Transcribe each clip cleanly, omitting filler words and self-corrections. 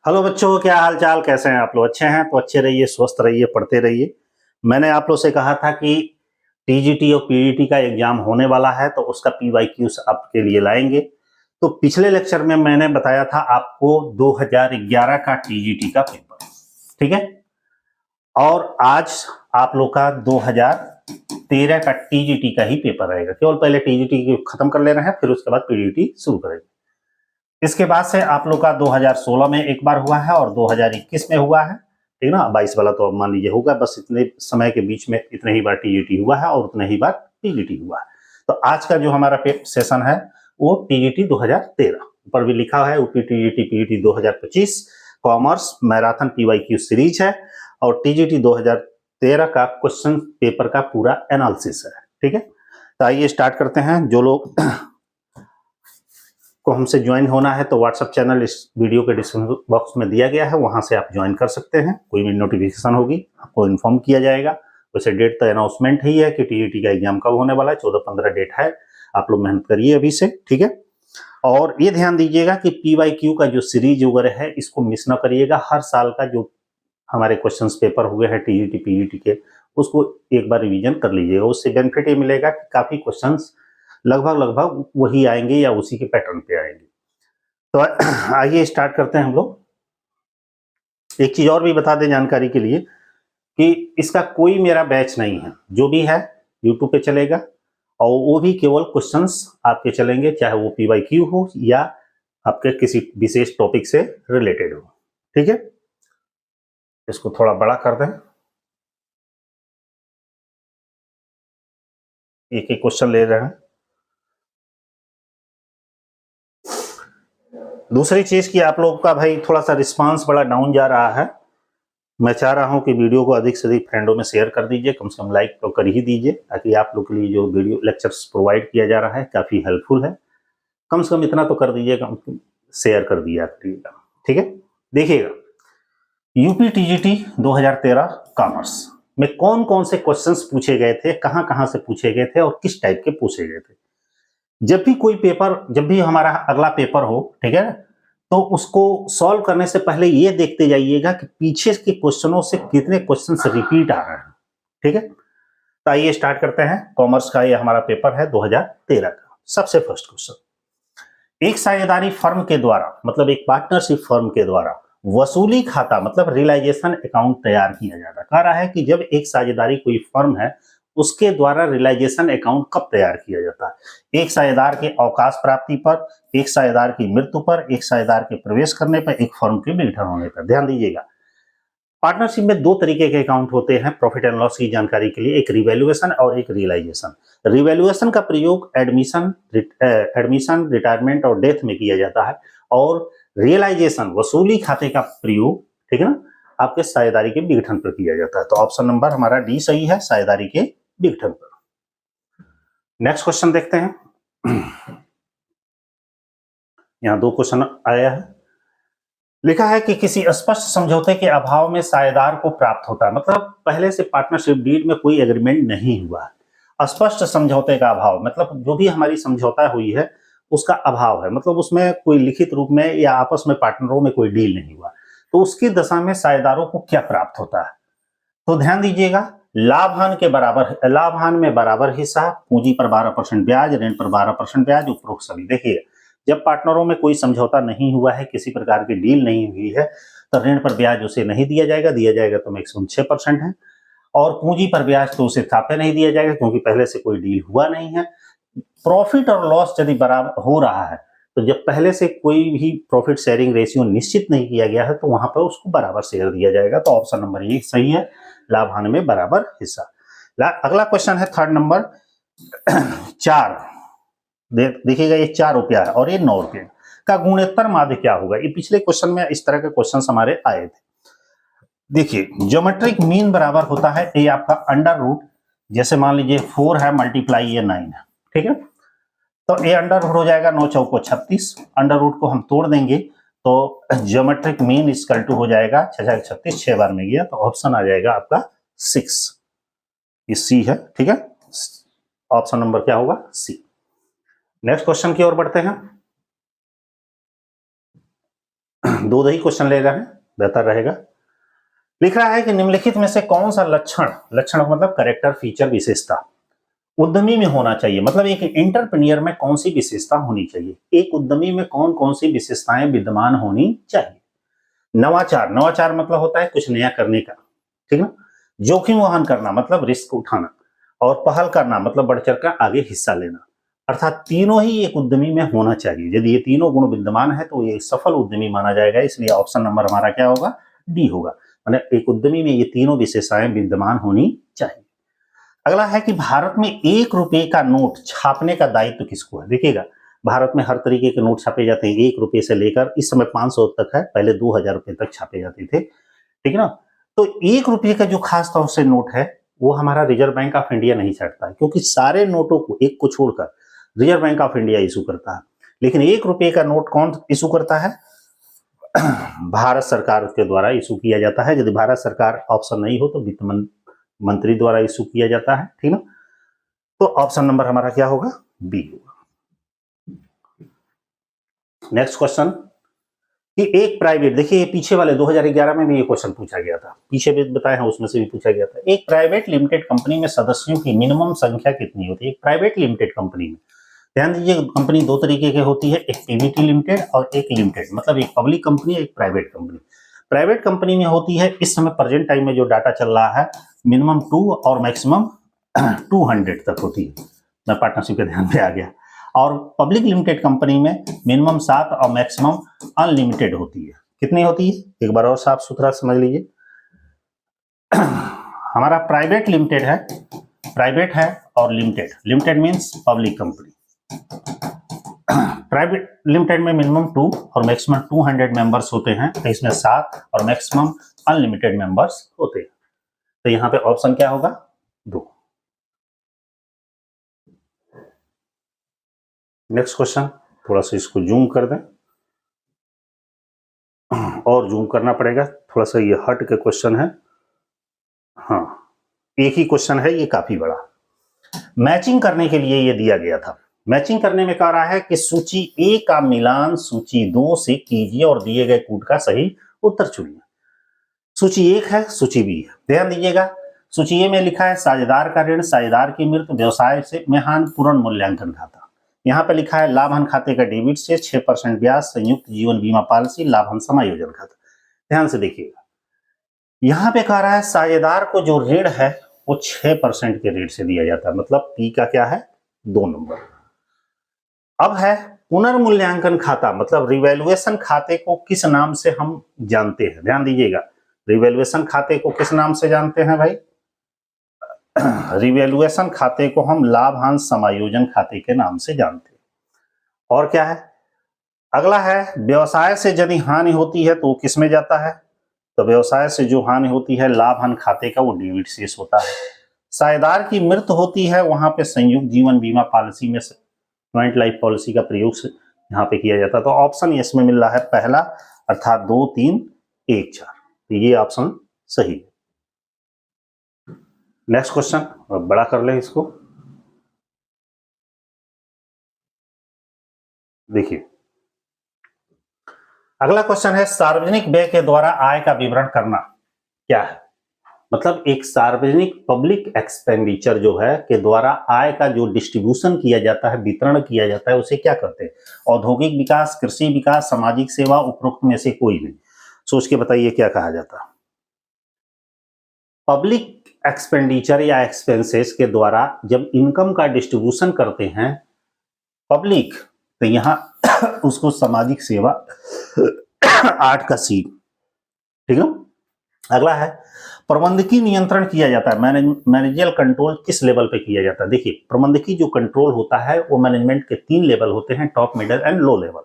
Hello बच्चों, क्या हाल चाल, कैसे हैं आप लोग? अच्छे हैं तो अच्छे रहिए, स्वस्थ रहिए, पढ़ते रहिए। मैंने आप लोग से कहा था कि टीजीटी और पीजीटी का एग्जाम होने वाला है तो उसका पीवाईक्यूज आपके लिए लाएंगे। तो पिछले लेक्चर में मैंने बताया था आपको 2011 का टीजीटी का पेपर, ठीक है। और आज आप लोग का 2013 का टीजीटी का ही पेपर रहेगा। केवल पहले टीजीटी खत्म कर ले रहे हैं, फिर उसके बाद पीजीटी शुरू करेंगे। इसके बाद से आप लोग का 2016 में एक बार हुआ है और 2021 में हुआ है, ठीक ना। 22 वाला तो अब मान लीजिए होगा, बस इतने समय के बीच में इतने ही बार टीजीटी हुआ है और उतने ही बार पीजीटी हुआ है। तो आज का जो हमारा सेशन है वो टीजीटी 2013, ऊपर भी लिखा है UP TGT PGT 2025 commerce marathon PYQ series है और टीजीटी 2013 का क्वेश्चन पेपर का पूरा एनालिसिस है, ठीक है। तो आइए स्टार्ट करते हैं। जो लोग को हमसे ज्वाइन होना है तो व्हाट्सएप चैनल इस वीडियो के डिस्क्रिप्शन बॉक्स में दिया गया है, वहां से आप ज्वाइन कर सकते हैं। कोई भी नोटिफिकेशन होगी आपको इन्फॉर्म किया जाएगा। वैसे डेट तो अनाउंसमेंट ही है कि टीईटी का एग्जाम कब होने वाला है, 14-15 डेट है। आप लोग मेहनत करिए अभी से, ठीक है। और ये ध्यान दीजिएगा कि पीवाईक्यू का जो सीरीज वगैरह है इसको मिस ना करिएगा। हर साल का जो हमारे क्वेश्चन पेपर हुए हैं टीजीटी पीजीटी के, उसको एक बार रिवीजन कर लीजिएगा। उससे बेनिफिट ये मिलेगा कि काफी क्वेश्चन लगभग वही आएंगे या उसी के पैटर्न पे आएंगे। तो आइए स्टार्ट करते हैं हम लोग। एक चीज और भी बता दें जानकारी के लिए कि इसका कोई मेरा बैच नहीं है, जो भी है यूट्यूब पे चलेगा और वो भी केवल क्वेश्चंस आपके चलेंगे, चाहे वो पीवाईक्यू हो या आपके किसी विशेष टॉपिक से रिलेटेड हो, ठीक है। इसको थोड़ा बड़ा कर दें, एक एक क्वेश्चन ले रहे हैं। दूसरी चीज की आप लोगों का भाई थोड़ा सा रिस्पांस बड़ा डाउन जा रहा है। मैं चाह रहा हूं कि वीडियो को अधिक से अधिक फ्रेंडों में शेयर कर दीजिए, कम से कम लाइक तो कर ही दीजिए, ताकि आप लोग के लिए जो वीडियो लेक्चर्स प्रोवाइड किया जा रहा है काफी हेल्पफुल है। कम से कम इतना तो कर दीजिएगा, शेयर कर दिया करिएगा, ठीक है। देखिएगा, यूपी टीजीटी 2013 कॉमर्स में कौन कौन से क्वेश्चंस पूछे गए थे, कहां कहां से पूछे गए थे और किस टाइप के पूछे गए थे। जब भी हमारा अगला पेपर हो, ठीक है, तो उसको सॉल्व करने से पहले ये देखते जाइएगा कि पीछे के क्वेश्चनों से कितने क्वेश्चन रिपीट आ रहे हैं, ठीक है। तो आइए स्टार्ट करते हैं। कॉमर्स का ये हमारा पेपर है 2013 का। सबसे फर्स्ट क्वेश्चन, एक साझेदारी फर्म के द्वारा, मतलब एक पार्टनरशिप फर्म के द्वारा वसूली खाता मतलब रियलाइजेशन अकाउंट तैयार किया जाता है। कह रहा है कि जब एक साझेदारी कोई फर्म है उसके द्वारा रियलाइजेशन अकाउंट कब तैयार किया जाता है। एक साझेदार के अवकाश प्राप्ति पर, एक साझेदार की मृत्यु पर, एक साझेदार के प्रवेश करने पर, एक फर्म के रिटर्न होने पर। ध्यान दीजिएगा, पार्टनरशिप में दो तरीके के अकाउंट होते हैं प्रॉफिट एंड लॉस की जानकारी के लिए, एक रिवैल्यूएशन और एक रियलाइजेशन। रिवैल्यूएशन का प्रयोग एडमिशन रिटायरमेंट और डेथ में किया जाता है और रियलाइजेशन वसूली खाते का प्रयोग, ठीक है ना, आपके साझेदारी के विघटन पर किया जाता है। तो ऑप्शन नंबर हमारा डी सही है, साझेदारी के विघटन पर। नेक्स्ट क्वेश्चन देखते हैं। यहाँ दो क्वेश्चन आया है। लिखा है कि किसी स्पष्ट समझौते के अभाव में साझेदार को प्राप्त होता है, मतलब पहले से पार्टनरशिप डीड में कोई एग्रीमेंट नहीं हुआ है। स्पष्ट समझौते का अभाव मतलब जो भी हमारी समझौता हुई है उसका अभाव है, मतलब उसमें कोई लिखित रूप में या आपस में पार्टनरों में कोई डील नहीं हुआ, तो उसकी दशा में साझेदारों को क्या प्राप्त होता है। तो ध्यान दीजिएगा, लाभान में बराबर हिस्सा, पूंजी पर 12% ब्याज, ऋण पर 12% ब्याज, उपरोक्त सभी। देखिए, जब पार्टनरों में कोई समझौता नहीं हुआ है, किसी प्रकार की डील नहीं हुई है, तो ऋण पर ब्याज उसे नहीं दिया जाएगा, दिया जाएगा तो मैक्सिमम 6% है। और पूंजी पर ब्याज तो उसे थापे नहीं दिया जाएगा क्योंकि पहले से कोई डील हुआ नहीं है। प्रॉफिट और लॉस यदि बराबर हो रहा है तो जब पहले से कोई भी प्रॉफिट शेयरिंग रेशियो निश्चित नहीं किया गया है तो वहां पर उसको बराबर शेयर दिया जाएगा। तो ऑप्शन नंबर ये सही है, लाभान में बराबर हिस्सा। अगला क्वेश्चन है थर्ड नंबर 4। देखिएगा, ये 4 रुपया है और ये 9 रुपया का गुणोत्तर माध्य क्या होगा। ये पिछले क्वेश्चन में इस तरह के क्वेश्चन हमारे आए थे। देखिए, ज्योमेट्रिक मीन बराबर होता है ये आपका अंडर रूट, जैसे मान लीजिए 4 है मल्टीप्लाई ये 9 है, ठीक है। तो ये अंडर रूट हो जाएगा 9 चौको 36, अंडर रूट को हम तोड़ देंगे तो ज्योमेट्रिक मीन इक्वल टू हो जाएगा 6 36, 6 बार में गया तो ऑप्शन आ जाएगा आपका 6, ये सी है, ठीक है। ऑप्शन नंबर क्या होगा, सी। नेक्स्ट क्वेश्चन की ओर बढ़ते हैं। दो ही क्वेश्चन ले रहे हैं, बेहतर रहेगा। लिख रहा है कि निम्नलिखित में से कौन सा लक्षण, लक्षण मतलब कैरेक्टर, फीचर, विशेषता उद्यमी में होना चाहिए, मतलब एक एंटरप्रेन्योर में कौन सी विशेषता होनी चाहिए, एक उद्यमी में कौन कौन सी विशेषताएं विद्यमान होनी चाहिए। नवाचार, नवाचार मतलब होता है कुछ नया करने का, ठीक ना। जोखिम वहन करना मतलब रिस्क उठाना, और पहल करना मतलब बढ़ चढ़ कर आगे हिस्सा लेना, अर्थात तीनों ही एक उद्यमी में होना चाहिए। यदि ये तीनों गुण विद्यमान है तो ये सफल उद्यमी माना जाएगा, इसलिए ऑप्शन नंबर हमारा क्या होगा, डी होगा। मतलब एक उद्यमी में ये तीनों विशेषताएं विद्यमान होनी चाहिए। अगला है कि भारत में 1 रुपए का नोट छापने का दायित्व किसको है। देखिएगा, भारत में हर तरीके के नोट छापे जाते हैं, 1 रुपए से लेकर इस समय 500 तक है, पहले 2000 रुपए तक छापे जाते थे, ठीक है ना। तो 1 रुपए का जो खास तौर से नोट है वो हमारा रिजर्व बैंक ऑफ इंडिया नहीं छापता है, क्योंकि सारे नोटों को, एक को छोड़कर, reserve bank of India issue करता है। लेकिन 1 रुपए का नोट कौन इशू करता है, भारत सरकार के द्वारा इशू किया जाता है। यदि भारत सरकार ऑप्शन नहीं हो तो वित्त मंत्री द्वारा इशू किया जाता है, ठीक ना। तो ऑप्शन नंबर हमारा क्या होगा, बी होगा। नेक्स्ट क्वेश्चन कि एक प्राइवेट, देखिए ये पीछे वाले 2011 में भी ये क्वेश्चन पूछा गया था, पीछे भी बताए हैं उसमें से भी पूछा गया था। एक प्राइवेट लिमिटेड कंपनी में सदस्यों की मिनिमम संख्या कितनी होती है। एक प्राइवेट लिमिटेड कंपनी में, ध्यान दीजिए, कंपनी दो तरीके की होती है, एक पीवीटी लिमिटेड और एक लिमिटेड, मतलब एक पब्लिक कंपनी, एक प्राइवेट कंपनी। प्राइवेट कंपनी में होती है, इस समय प्रेजेंट टाइम में जो डाटा चल रहा है, मिनिमम 2 और मैक्सिमम 200 तक होती है। मैं पार्टनरशिप के ध्यान पे आ गया। और पब्लिक लिमिटेड कंपनी में मिनिमम 7 और मैक्सिमम अनलिमिटेड होती है। कितनी होती है, एक बार और साफ सुथरा समझ लीजिए। हमारा प्राइवेट लिमिटेड है, प्राइवेट है और limited, limited means public company. Private limited में मिनिमम 2 और मैक्सिमम 200 मेंबर्स होते हैं, तो इसमें 7 और मैक्सिमम अनलिमिटेड मेंबर्स होते हैं। तो यहां पे ऑप्शन क्या होगा, 2। नेक्स्ट क्वेश्चन, थोड़ा सा इसको जूम कर दें, और जूम करना पड़ेगा थोड़ा सा, ये हट के क्वेश्चन है। हाँ, एक ही क्वेश्चन है, ये काफी बड़ा। मैचिंग करने के लिए ये दिया गया था। मैचिंग करने में कह रहा है कि सूची ए का मिलान सूची 2 से कीजिए और दिए गए कूट का सही उत्तर चुनिए। सूची 1 है, सूची बी है। ध्यान दीजिएगा, सूची ए में लिखा है साझेदार का ऋण, साझेदार की मृत्यु, व्यवसाय से में हानि, पूर्ण मूल्यांकन खाता। यहाँ पे लिखा है लाभन खाते का डेबिट से 6% ब्याज, संयुक्त जीवन बीमा पॉलिसी, लाभन समायोजन खाता। ध्यान से देखिएगा, यहाँ पे कह रहा है साझेदार को जो ऋण है वो 6% के रेट से दिया जाता है, मतलब पी का क्या है, 2 नंबर। अब है पुनर्मूल्यांकन खाता, मतलब रिवैल्यूएशन खाते को किस नाम से हम जानते हैं। ध्यान दीजिएगा, रिवैल्यूएशन खाते को किस नाम से जानते हैं भाई, रिवैल्यूएशन खाते को हम लाभांश समायोजन खाते के नाम से जानते हैं। और क्या है, अगला है व्यवसाय से यदि हानि होती है तो वो किस में जाता है, तो व्यवसाय से जो हानि होती है लाभ हानि खाते का वो डेबिट शेष होता है। साझेदार की मृत्यु होती है, वहां पे संयुक्त जीवन बीमा पॉलिसी में जॉइंट लाइफ पॉलिसी का प्रयोग यहाँ पे किया जाता है। तो ऑप्शन इसमें मिल रहा है पहला, अर्थात 2, 3, 1, 4, तो ये ऑप्शन सही है। नेक्स्ट क्वेश्चन, अब बड़ा कर लें इसको, देखिए अगला क्वेश्चन है सार्वजनिक व्यय के द्वारा आय का विवरण करना क्या है। मतलब एक सार्वजनिक पब्लिक एक्सपेंडिचर जो है के द्वारा आय का जो डिस्ट्रीब्यूशन किया जाता है, वितरण किया जाता है, उसे क्या कहते हैं। औद्योगिक विकास, कृषि विकास, सामाजिक सेवा, उपरोक्त में से कोई नहीं। सोच के बताइए क्या कहा जाता है। पब्लिक एक्सपेंडिचर या एक्सपेंसेस के द्वारा जब इनकम का डिस्ट्रीब्यूशन करते हैं पब्लिक, तो यहां उसको सामाजिक सेवा 8 का सी, ठीक है। अगला है प्रबंधकीय नियंत्रण किया जाता है, मैनेजरियल कंट्रोल किस लेवल पे किया जाता है। देखिए प्रबंधकीय जो कंट्रोल होता है वो मैनेजमेंट के 3 लेवल होते हैं, top, middle and low level,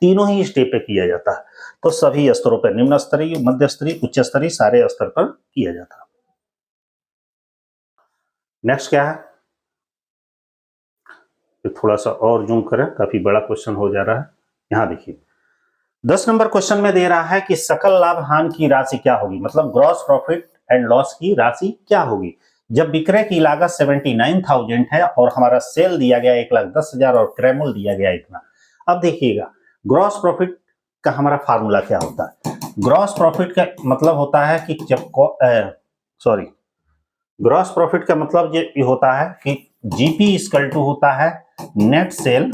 तीनों ही स्टेप पे किया जाता है। तो सभी स्तरों पर, निम्न स्तरीय, मध्य स्तरीय, उच्च स्तरीय, सारे स्तर पर किया जाता है। नेक्स्ट क्या है, थोड़ा सा और जूम करें, काफी बड़ा क्वेश्चन हो जा रहा है। यहां देखिए 10 नंबर क्वेश्चन में दे रहा है कि सकल लाभ हानि की राशि क्या होगी, मतलब ग्रॉस प्रॉफिट एंड लॉस की राशि क्या होगी जब विक्रय की लागत 79,000 है और हमारा सेल दिया गया 1,10,000 और क्रय मूल्य दिया गया इतना। अब देखिएगा ग्रॉस प्रॉफिट का हमारा फार्मूला क्या होता है? ग्रॉस प्रॉफिट का मतलब होता है कि जब ग्रॉस प्रॉफिट का मतलब ये होता है कि जीपी इक्वल टू होता है net cell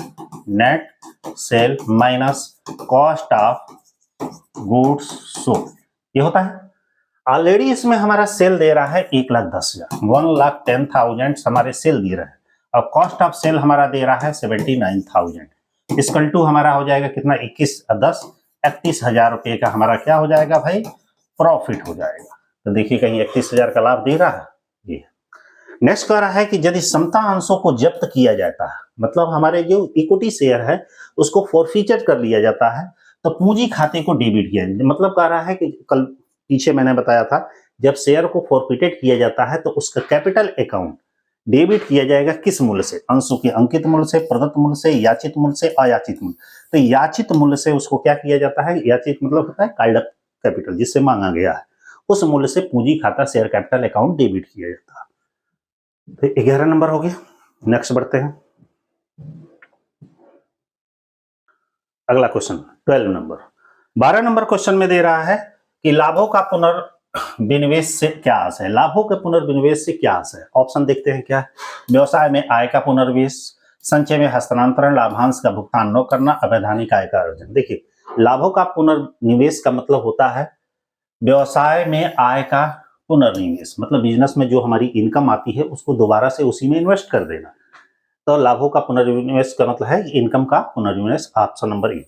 minus cost of goods sold, ये होता है। ऑलरेडी इसमें हमारा सेल दे रहा है 1,10,000, 1,10,000 हमारे सेल दे रहा है। अब कॉस्ट ऑफ सेल हमारा दे रहा है 79,000, इक्वल टू हमारा हो जाएगा कितना, 31,10,31,000 रुपए का हमारा क्या हो जाएगा भाई, प्रॉफिट हो जाएगा। तो देखिए कहीं 31,000 का लाभ दे रहा है ये। नेक्स्ट कह रहा है कि यदि समता अंशों को जब्त किया जाता है, मतलब हमारे जो इक्विटी शेयर है उसको फॉरफीचर कर लिया जाता है, तो पूंजी खाते को डेबिट किया जाए। मतलब कह रहा है कि कल पीछे मैंने बताया था, जब शेयर को फॉरफिटेड किया जाता है तो उसका कैपिटल अकाउंट डेबिट किया जाएगा किस मूल्य से, अंशों के अंकित मूल्य से, प्रदत्त मूल्य से, याचित मूल्य से, अयाचित मूल्य। तो याचित मूल्य से उसको क्या किया जाता है, याचित मतलब होता है काइंड ऑफ कैपिटल, जिससे मांगा गया है, उस मूल्य से पूंजी खाता शेयर कैपिटल अकाउंट डेबिट किया जाता है। तो 11 नंबर हो गया। नेक्स्ट बढ़ते हैं, अगला क्वेश्चन 12 नंबर। 12 नंबर क्वेश्चन में दे रहा है कि लाभों का पुनर्विनिवेश से क्या आशय है। लाभों के पुनर्विनिवेश से क्या आशय है? ऑप्शन देखते हैं क्या है। व्यवसाय में आय का पुनर्विनिवेश, संचय में हस्तांतरण, लाभांश का भुगतान न करना, अवैधानिक आय का अर्जन। देखिए लाभों का पुनर्निवेश का मतलब होता है व्यवसाय में आय का पुनर्निवेश, मतलब बिजनेस में जो हमारी इनकम आती है उसको दोबारा से उसी में इन्वेस्ट कर देना। तो लाभों का पुनर्निवेश का मतलब है इनकम का पुनर्निवेश, ऑप्शन नंबर 1।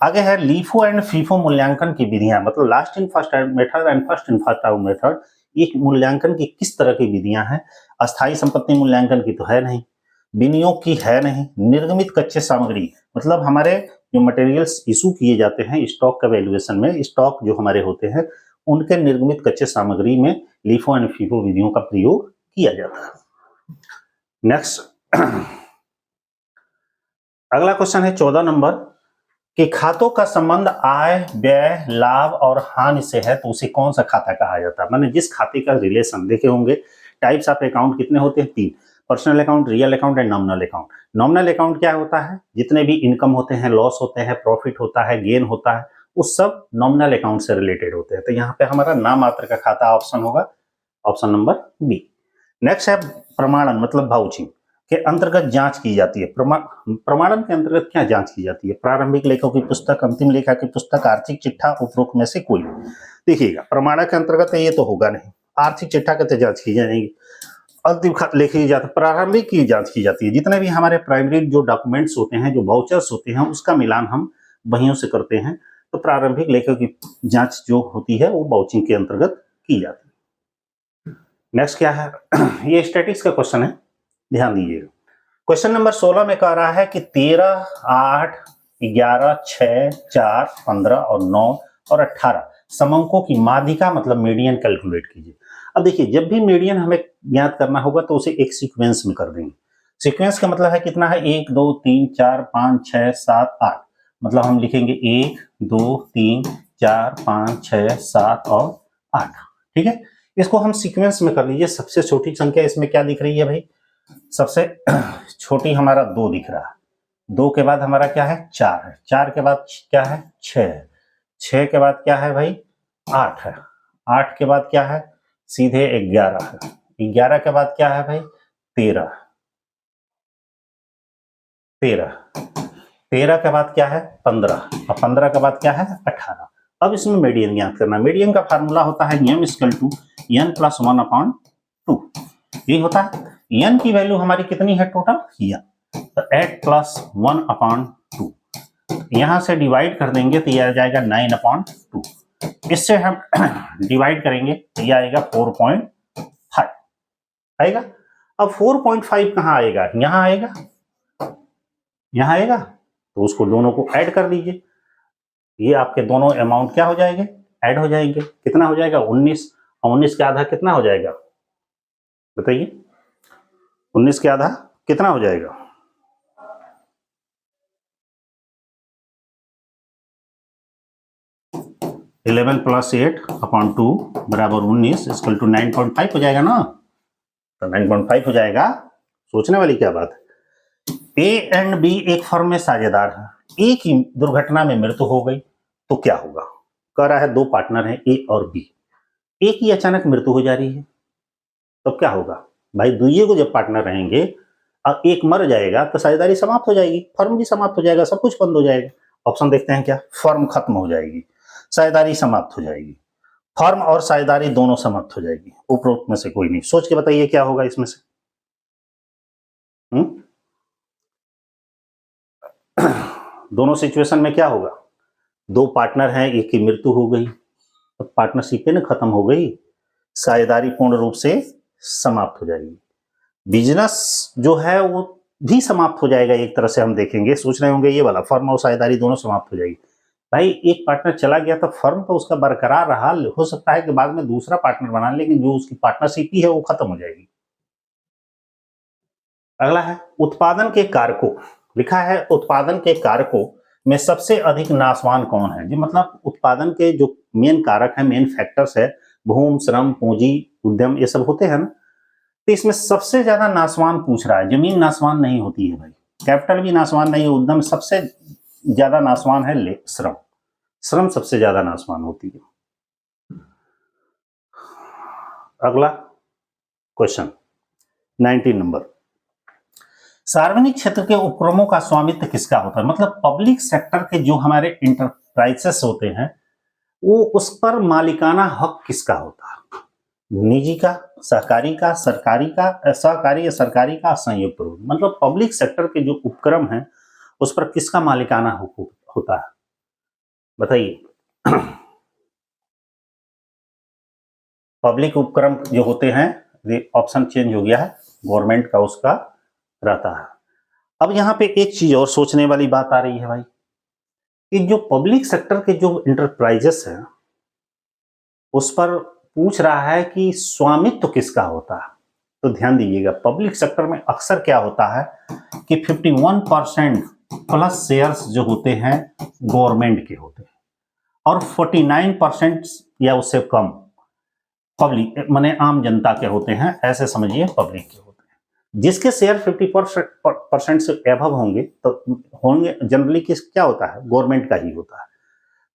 आगे है लीफो एंड फीफो मूल्यांकन की विधियां, मतलब last in first out method and first in first out method, ये मूल्यांकन की किस तरह की विधियां हैं। अस्थायी संपत्ति मूल्यांकन की तो है नहीं, विनियोग की है नहीं, निर्गमित कच्चे सामग्री मतलब हमारे जो मटेरियल्स इशू किए जाते हैं स्टॉक का वैल्यूएशन में, स्टॉक जो हमारे होते हैं उनके निर्गमित कच्चे सामग्री में लीफो एंड फीफो विधियों का प्रयोग किया जाता है। नेक्स्ट अगला क्वेश्चन है 14 नंबर कि खातों का संबंध आय, व्यय, लाभ और हानि से है तो उसे कौन सा खाता कहा जाता है। माने जिस खाते का रिलेशन देखे होंगे, टाइप्स ऑफ अकाउंट कितने होते हैं, 3, personal account, real account and nominal account. Nominal account क्या होता है, जितने भी इनकम होते हैं, लॉस होते हैं, प्रॉफिट होता है, गेन होता है, वो सब नॉमिनल अकाउंट से रिलेटेड होते हैं। तो यहाँ पे हमारा नाम मात्र का खाता ऑप्शन होगा, ऑप्शन नंबर बी। नेक्स्ट है प्रमाणन मतलब भाउचिंग के अंतर्गत जांच की जाती है। प्रमाणन के अंतर्गत क्या जांच की जाती है, प्रारंभिक लेखों की पुस्तक, अंतिम लेखा की पुस्तक, आर्थिक चिट्ठा, उपरोक्त में से कोई। देखिएगा प्रमाणन के अंतर्गत ये तो होगा नहीं, आर्थिक चिट्ठा की जांच की जाएगी, अंतिम खत लिखी जाती है, प्रारंभिक की जांच की जाती है। जितने भी हमारे प्राइमरी जो डॉक्यूमेंट्स होते हैं, जो वाउचर्स होते हैं, उसका मिलान हम वहियों से करते हैं। तो प्रारंभिक लेखों की जांच जो होती है वो वाउचिंग के अंतर्गत की जाती है। नेक्स्ट क्या है, ये स्टैटिक्स का क्वेश्चन है, ध्यान दीजिएगा। क्वेश्चन नंबर 16 में कह रहा है कि 13, 8, 11, 6, 4, 15 और 9 और 18 समंकों की माध्यिका मतलब मीडियन कैलकुलेट कीजिए। अब देखिए जब भी मीडियन हमें ज्ञात करना होगा तो उसे एक सीक्वेंस में कर देंगे। सीक्वेंस का मतलब है कितना है, 1, 2, 3, 4, 5, 6, 7, 8, मतलब हम लिखेंगे 1, 2, 3, 4, 5, 6, 7 और 8। ठीक है, इसको हम सीक्वेंस में कर लीजिए। सबसे छोटी संख्या इसमें क्या दिख रही है भाई, सबसे छोटी हमारा 2 दिख रहा है, 2 के बाद हमारा क्या है 4 है, 4 के बाद क्या है 6 है, 6 के बाद क्या है भाई 8 है, 8 के बाद क्या है सीधे 11 है, 11 के बाद क्या है भाई 13, 13 के बाद क्या है 15 और 15 के बाद क्या है 18। अब इसमें मीडियन ज्ञात करना। मीडियन का फार्मूला होता है m = n + 1/2। ये होता है n की वैल्यू हमारी कितनी है टोटल, तो 8 + 1/2, यहां से डिवाइड कर देंगे तो ये आ जाएगा 9/2। इससे हम डिवाइड करेंगे तो ये आएगा 4.5 आएगा। अब 4.5 कहाँ आएगा, यहां आएगा, यहां आएगा, तो उसको दोनों को ऐड कर दीजिए। ये आपके दोनों अमाउंट क्या हो जाएंगे, ऐड हो जाएंगे। कितना हो जाएगा 19, और 19 के आधा कितना हो जाएगा बताइए, 19 के आधा कितना हो जाएगा, इलेवन प्लस 8/2 बराबर 19 इक्वल टू 9.5 हो जाएगा ना, तो 9.5 हो जाएगा। सोचने वाली क्या बात है। ए एंड बी एक फर्म में साझेदार है, एक ही दुर्घटना में मृत्यु हो गई, तो क्या होगा? कह रहा है दो पार्टनर हैं ए और बी, ए की अचानक मृत्यु हो जा रही है, तब क्या होगा? भाई दुइये को जब पार्टनर रहेंगे और एक मर जाएगा तो साझेदारी समाप्त हो जाएगी, फर्म भी समाप्त हो जाएगा, सब कुछ बंद हो जाएगा। ऑप्शन देखते हैं क्या? फर्म खत्म हो जाएगी, साझेदारी समाप्त हो जाएगी, फर्म और साझेदारी दोनों समाप्त हो जाएगी। उपरोक्त में से कोई नहीं। सोच के बताइए क्या होगा इसमें से। दोनों सिचुएशन में क्या होगा? दो पार्टनर हैं, एक की मृत्यु हो गई, अब पार्टनरशिप ना खत्म हो गई, साझेदारी पूर्ण रूप से समाप्त हो जाएगी, बिजनेस जो है वो भी समाप्त हो जाएगा। एक तरह से हम देखेंगे, सोच रहे होंगे ये वाला फर्म और साझेदारी दोनों समाप्त हो जाएगी। भाई एक पार्टनर चला गया तो फर्म तो उसका बरकरार रहा, हो सकता है कि बाद में दूसरा पार्टनर बना, लेकिन जो उसकी पार्टनरशिप ही है वो खत्म हो जाएगी। अगला है उत्पादन के कारकों, लिखा है उत्पादन के कारकों में सबसे अधिक नाशवान कौन है? जी मतलब उत्पादन के जो मेन कारक है, मेन फैक्टर्स है, भूमि, श्रम, पूंजी, उद्यम, ये सब होते हैं ना, तो इसमें सबसे ज्यादा नाशवान पूछ रहा है। जमीन नाशवान नहीं होती है भाई, कैपिटल भी नाशवान नहीं है, उद्यम सबसे ज्यादा नाशवान है, ले श्रम, श्रम सबसे ज्यादा नाशवान होती है। अगला क्वेश्चन 19 नंबर, सार्वजनिक क्षेत्र के उपक्रमों का स्वामित्व किसका होता है? मतलब पब्लिक सेक्टर के जो हमारे इंटरप्राइजेस होते हैं वो उस पर मालिकाना हक किसका होता है? निजी का, सहकारी का, सरकारी का, सहकारी या सरकारी का, संयुक्त रूप। मतलब पब्लिक सेक्टर के जो उपक्रम हैं उस पर किसका मालिकाना हक होता है? बताइए। पब्लिक उपक्रम जो होते हैं, ऑप्शन चेंज हो गया है, गवर्नमेंट का उसका रहता है। अब यहां पे एक चीज और सोचने वाली बात आ रही है भाई, कि जो पब्लिक सेक्टर के जो इंटरप्राइजेस हैं उस पर पूछ रहा है कि स्वामित्व किसका होता है। तो ध्यान दीजिएगा, पब्लिक सेक्टर में अक्सर क्या होता है कि 51% प्लस शेयर्स जो होते हैं गवर्नमेंट के होते हैं और 49% या उससे कम पब्लिक माने आम जनता के होते हैं, ऐसे समझिए पब्लिक के होते हैं। जिसके शेयर 50% से एबव होंगे तो होंगे जनरली किस क्या होता है, गवर्नमेंट का ही होता है,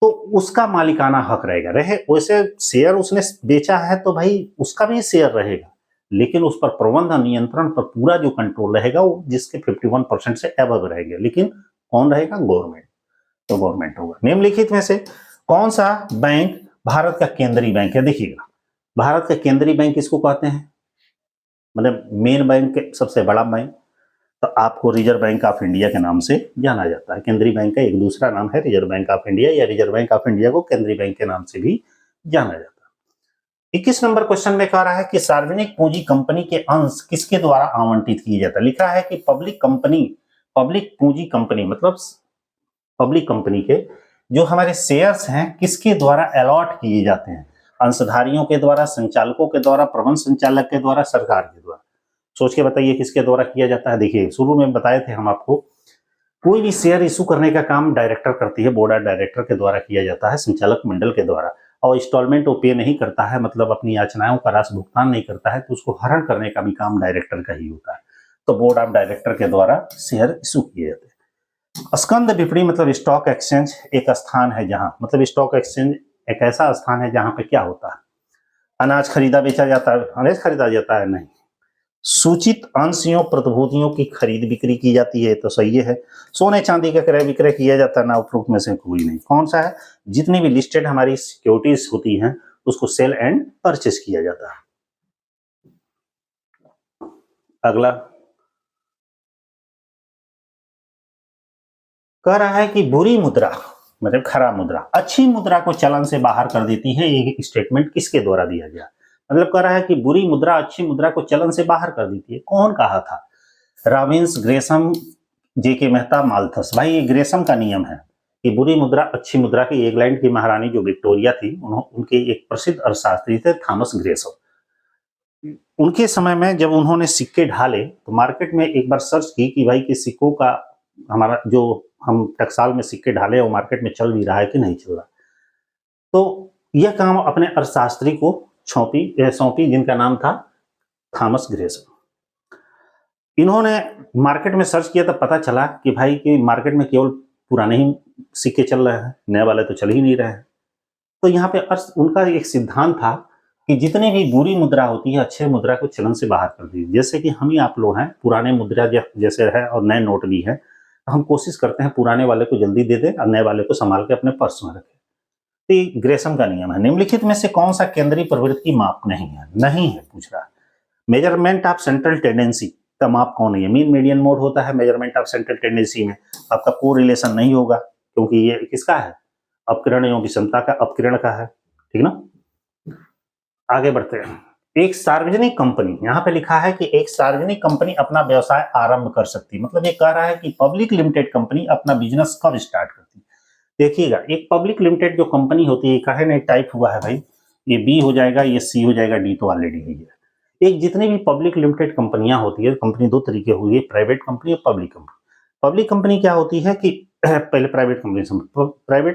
तो उसका मालिकाना हक रहेगा। रहे वैसे शेयर उसने बेचा है तो भाई उसका भी शेयर रहेगा, लेकिन उस पर प्रबंधन नियंत्रण पर पूरा जो कंट्रोल रहेगा वो जिसके 51% से एबव रहेगा, लेकिन कौन रहेगा? गवर्नमेंट। तो गवर्नमेंट होगा। निम्नलिखित में से कौन सा बैंक भारत का केंद्रीय बैंक है? देखिएगा, भारत का केंद्रीय बैंक किसको कहते हैं? मतलब मेन बैंक, सबसे बड़ा बैंक, तो आपको रिजर्व बैंक ऑफ इंडिया के नाम से जाना जाता है। केंद्रीय बैंक का एक दूसरा नाम है रिजर्व बैंक ऑफ इंडिया, या रिजर्व बैंक ऑफ इंडिया को केंद्रीय बैंक के नाम से भी जाना जाता है। 21 नंबर क्वेश्चन में कह रहा है कि सार्वजनिक पूंजी कंपनी के अंश किसके द्वारा आवंटित किए जाता है? लिखा है कि पब्लिक पूंजी कंपनी मतलब पब्लिक कंपनी के जो हमारे शेयर्स हैं किसके द्वारा अलॉट किए जाते हैं? अंशधारियों के द्वारा, संचालकों के द्वारा, प्रबंध संचालक के द्वारा, सरकार के द्वारा। सोच के बताइए किसके द्वारा किया जाता है। देखिए शुरू में बताए थे हम आपको, कोई भी शेयर इशू करने का काम डायरेक्टर करती है, बोर्ड ऑफ डायरेक्टर के द्वारा किया जाता है, संचालक मंडल के द्वारा। और इंस्टॉलमेंट वो पे नहीं करता है, मतलब अपनी याचनाओं का राशि भुगतान नहीं करता है, तो उसको हरण करने का भी काम डायरेक्टर का ही होता है। तो बोर्ड ऑफ डायरेक्टर के द्वारा शेयर इशू किए जाते हैं। स्कंद विपणी मतलब स्टॉक एक्सचेंज एक स्थान है जहां, मतलब स्टॉक एक्सचेंज एक ऐसा स्थान है जहां पे क्या होता है? अनाज खरीदा बेचा जाता है, अनाज खरीदा जाता है नहीं, सूचित अंशों प्रतिभूतियों की खरीद बिक्री की जाती है, तो सही है। सोने चांदी का क्रय विक्रय किया जाता है ना, उपरोक्त में से कोई नहीं। कौन सा है? जितनी भी लिस्टेड हमारी सिक्योरिटीज होती हैं उसको सेल एंड परचेस किया जाता है। अगला कह रहा है कि बुरी मुद्रा मतलब खराब मुद्रा अच्छी मुद्रा को चलन से बाहर कर देती है, ये स्टेटमेंट किसके द्वारा दिया गया? मतलब कह रहा है कि बुरी मुद्रा अच्छी मुद्रा को चलन से बाहर कर देती है। कौन कहा था? रॉबिन्स, ग्रेसम, जेके मेहता, माल्थस। भाई ये ग्रेसम का नियम है कि बुरी मुद्रा अच्छी मुद्रा की। इंग्लैंड की महारानी जो विक्टोरिया थी, उनके एक प्रसिद्ध अर्थशास्त्री थे थॉमस ग्रेसम। उनके समय में जब उन्होंने सिक्के ढाले तो मार्केट में एक बार सर्च की कि भाई कि सिक्कों का हमारा जो हम टकसाल में सिक्के ढाले वो मार्केट में चल भी रहा है कि नहीं चल रहा। तो यह काम अपने अर्थशास्त्री को सौंपी जिनका नाम था थॉमस ग्रेसम। इन्होंने मार्केट में सर्च किया तो पता चला कि भाई कि मार्केट में केवल पुराने ही सिक्के चल रहे हैं, नए वाले तो चल ही नहीं रहे हैं। तो यहाँ पे उनका एक सिद्धांत था कि जितनी भी बुरी मुद्रा होती है, अच्छे मुद्रा को चलन से बाहर कर दीजिए। जैसे कि हम ही आप लोग हैं, पुराने मुद्रा जैसे है और नए नोट भी है, तो हम कोशिश करते हैं पुराने वाले को जल्दी दे दें और नए वाले को संभाल के अपने पर्स में रखें। तो ये ग्रेसम का नियम है। निम्नलिखित में से कौन सा केंद्रीय प्रवृत्ति माप नहीं है? नहीं है पूछ रहा है। मेजरमेंट ऑफ सेंट्रल टेंडेंसी का माप कौन है? मीन मीडियन मोड होता है मेजरमेंट ऑफ सेंट्रल टेंडेंसी में। आपका को रिलेशन नहीं होगा, क्योंकि ये किसका है? अपकिरणों की क्षमता का, अपकिरण का है, ठीक ना। आगे बढ़ते हैं। एक सार्वजनिक कंपनी, यहाँ पे लिखा है कि एक सार्वजनिक कंपनी अपना व्यवसाय आरंभ कर सकती है। मतलब ये कह रहा है कि पब्लिक लिमिटेड कंपनी अपना बिजनेस कब स्टार्ट करती है। देखिएगा, एक पब्लिक लिमिटेड जो कंपनी होती है, कहे नहीं टाइप हुआ है भाई, ये बी हो जाएगा, ये सी हो जाएगा, डी तो ऑलरेडी है। एक जितनी भी पब्लिक लिमिटेड कंपनियां होती है, कंपनी दो तरीके हुई है, प्राइवेट कंपनी और पब्लिक कंपनी। पब्लिक कंपनी क्या होती है कि पहले प्राइवेट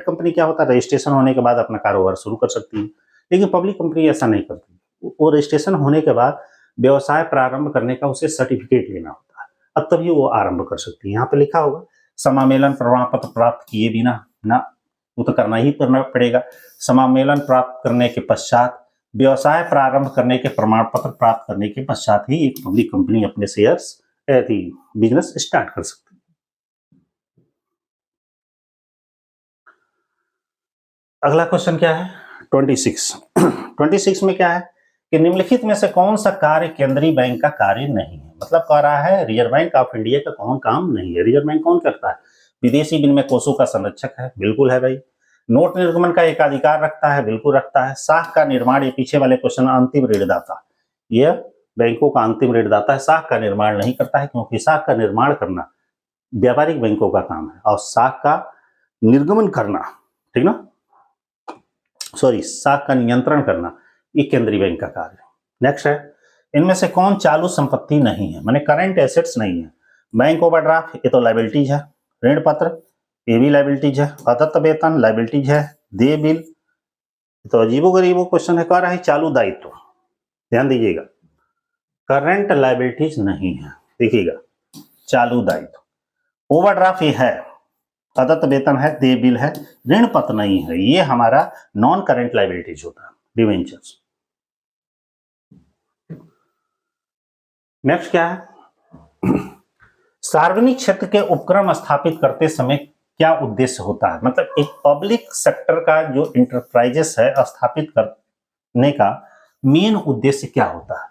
कंपनी क्या होता है, रजिस्ट्रेशन होने के बाद अपना कारोबार शुरू कर सकती है। लेकिन पब्लिक कंपनी ऐसा नहीं करती। वो रजिस्ट्रेशन होने के बाद व्यवसाय प्रारंभ करने का उसे सर्टिफिकेट लेना होता है, अब तभी वो आरंभ कर सकती है। यहाँ पे लिखा होगा समामेलन प्रमाण पत्र प्राप्त किए बिना ना, वो तो करना ही पड़ेगा। समामेलन प्राप्त करने के पश्चात, व्यवसाय प्रारंभ करने के प्रमाण पत्र प्राप्त करने के पश्चात ही एक पब्लिक कंपनी अपने शेयर्स बिजनेस स्टार्ट कर सकती है। अगला क्वेश्चन क्या है? 26 में क्या है कि निम्नलिखित में से कौन सा कार्य केंद्रीय बैंक का कार्य नहीं है? मतलब कह रहा है रिजर्व बैंक ऑफ इंडिया का कौन काम नहीं है। रिजर्व बैंक कौन करता है? विदेशी विनिमय कोषों का संरक्षक है, बिल्कुल है भाई। नोट निर्गमन का एकाधिकार रखता है, बिल्कुल रखता है। साख का निर्माण, ये पीछे वाले क्वेश्चन, अंतिम ऋणदाता, यह बैंकों का अंतिम ऋणदाता है। साख का निर्माण नहीं करता है, क्योंकि साख का निर्माण करना व्यापारिक बैंकों का काम है और साख का निर्गमन करना, ठीक ना, सॉरी, साख का नियंत्रण करना ये केंद्रीय बैंक का कार्य है। नेक्स्ट है, इनमें से कौन चालू संपत्ति नहीं है? माने करंट एसेट्स नहीं है। बैंक ओवरड्राफ्ट, ये तो लाइबिलिटीज है। ऋण पत्र, ये भी लाइबिलिटीज है। अदत्त वेतन लाइबिलिटीज है। देय बिल, तो अजीबो गरीबो क्वेश्चन है। कह रहा है चालू दायित्व, ध्यान दीजिएगा, करंट लाइबिलिटीज नहीं है। देखिएगा, चालू दायित्व, ओवरड्राफ्ट ये है, अदत्त वेतन है, देय बिल है, ऋण पत्र नहीं है, ये हमारा नॉन करंट लाइबिलिटीज होता है, डिवेंचर्स। नेक्स्ट क्या है? सार्वजनिक क्षेत्र के उपक्रम स्थापित करते समय क्या उद्देश्य होता है? मतलब एक पब्लिक सेक्टर का जो इंटरप्राइजेस है स्थापित करने का मेन उद्देश्य क्या होता है?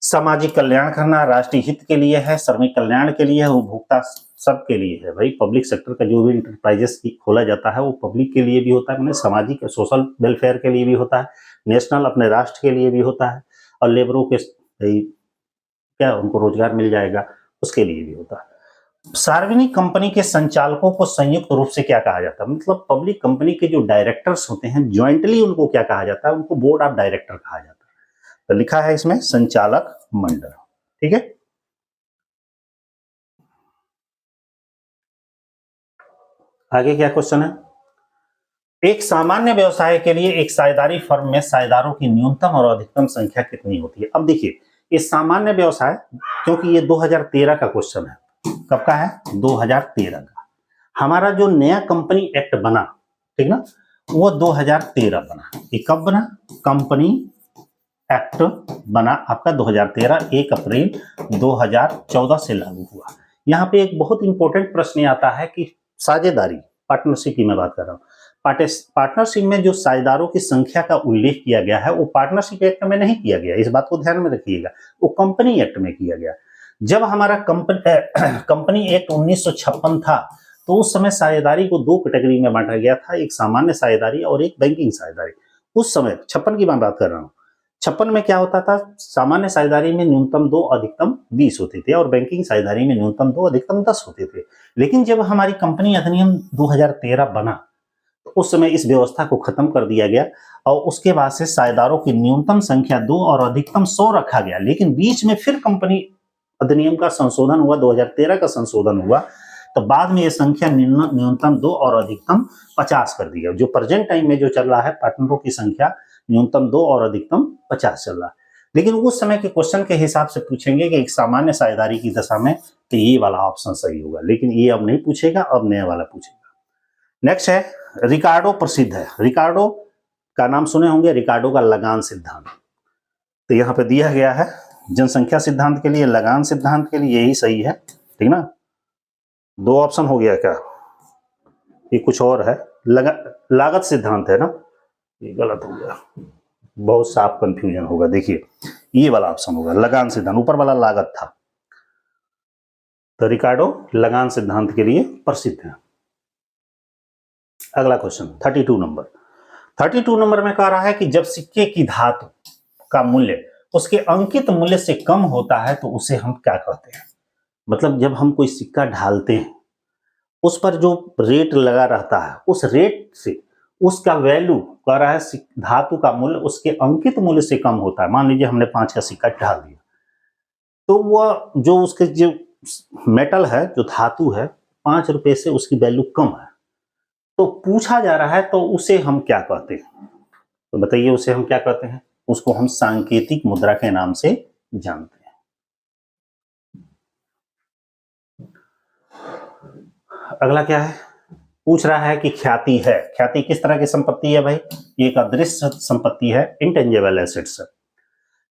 सामाजिक कल्याण करना, राष्ट्रीय हित के लिए है, श्रमिक कल्याण के लिए है, उपभोक्ता सबके लिए है। भाई पब्लिक सेक्टर का जो भी इंटरप्राइजेस खोला जाता है वो पब्लिक के लिए भी होता है, मतलब सामाजिक सोशल वेलफेयर के लिए भी होता है, नेशनल अपने राष्ट्र के लिए भी होता है, और लेबरों के क्या उनको रोजगार मिल जाएगा उसके लिए भी होता है। सार्वजनिक कंपनी के संचालकों को संयुक्त रूप से क्या कहा जाता है? मतलब पब्लिक कंपनी के जो डायरेक्टर्स होते हैं ज्वाइंटली उनको क्या कहा जाता है? उनको बोर्ड ऑफ डायरेक्टर कहा जाता है। तो लिखा है इसमें संचालक मंडल, ठीक है। आगे क्या क्वेश्चन है? एक सामान्य व्यवसाय के लिए एक साझेदारी फर्म में साझेदारों की न्यूनतम और अधिकतम संख्या कितनी होती है? अब देखिए, ये सामान्य व्यवसाय, क्योंकि ये 2013 का क्वेश्चन है। कब का है? 2013 का। हमारा जो नया कंपनी एक्ट बना, ठीक ना, वो 2013 बना। ये कब बना? कंपनी एक्ट बना आपका 2013, 1 अप्रैल 2014 से लागू हुआ। यहाँ पे एक बहुत इंपॉर्टेंट प्रश्न आता है कि साझेदारी, पार्टनरशिप की मैं बात कर रहा हूँ, पार्टनरशिप में जो साझेदारों की संख्या का उल्लेख किया गया है वो पार्टनरशिप एक्ट में नहीं किया गया। इस बात को ध्यान में रखिएगा, वो कंपनी एक्ट में किया गया। जब हमारा कंपनी एक्ट 1956 था तो उस समय साझेदारी को 2 कैटेगरी में बांटा गया था, एक सामान्य साझेदारी और एक बैंकिंग साझेदारी। उस समय 56 की मैं बात कर रहा हूँ। 56 में क्या होता था? सामान्य साझेदारी में न्यूनतम 2 अधिकतम 20 होते थे और बैंकिंग साझेदारी में न्यूनतम 2 अधिकतम 10 होते थे। लेकिन जब हमारी कंपनी अधिनियम 2013 बना तो उस समय इस व्यवस्था को खत्म कर दिया गया और उसके बाद से साझेदारों की न्यूनतम संख्या 2 और अधिकतम 100 रखा गया। लेकिन बीच में फिर कंपनी अधिनियम का संशोधन हुआ, 2013 का संशोधन हुआ, तो बाद में ये संख्या न्यूनतम 2 और अधिकतम 50 कर दिया। जो प्रेजेंट टाइम में जो चल रहा है, पार्टनरों की संख्या न्यूनतम 2 और अधिकतम 50 चल रहा है। लेकिन उस समय के क्वेश्चन के हिसाब से पूछेंगे कि एक सामान्य साझेदारी की दशा में, तो ये वाला ऑप्शन सही होगा, लेकिन ये अब नहीं पूछेगा, अब नया वाला पूछेगा। नेक्स्ट है रिकार्डो प्रसिद्ध है। रिकार्डो का नाम सुने होंगे, रिकार्डो का लगान सिद्धांत। तो यहाँ पे दिया गया है जनसंख्या सिद्धांत के लिए, लगान सिद्धांत के लिए, यही सही है, ठीक ना। दो ऑप्शन हो गया क्या, ये कुछ और है, लागत सिद्धांत है ना, ये गलत हो गया, बहुत साफ कंफ्यूजन होगा। देखिए ये वाला ऑप्शन होगा लगान सिद्धांत, ऊपर वाला लागत था। तो रिकार्डो लगान सिद्धांत के लिए प्रसिद्ध है। अगला क्वेश्चन 32 नंबर। 32 नंबर में कह रहा है कि जब सिक्के की धातु का मूल्य उसके अंकित मूल्य से कम होता है तो उसे हम क्या कहते हैं। मतलब जब हम कोई सिक्का ढालते हैं, उस पर जो रेट लगा रहता है, उस रेट से उसका वैल्यू कह रहा है धातु का मूल्य उसके अंकित मूल्य से कम होता है। मान लीजिए हमने 5 का सिक्का ढाल दिया, तो वह जो उसके जो मेटल है, जो धातु है, 5 रुपए से उसकी वैल्यू कम है, तो पूछा जा रहा है तो उसे हम क्या कहते हैं। तो बताइए उसे हम क्या कहते हैं। उसको हम सांकेतिक मुद्रा के नाम से जानते हैं। अगला क्या है, पूछ रहा है कि ख्याति है। ख्याति किस तरह की संपत्ति है भाई, ये एक अदृश्य संपत्ति है, इंटेंजिबल एसेट्स है।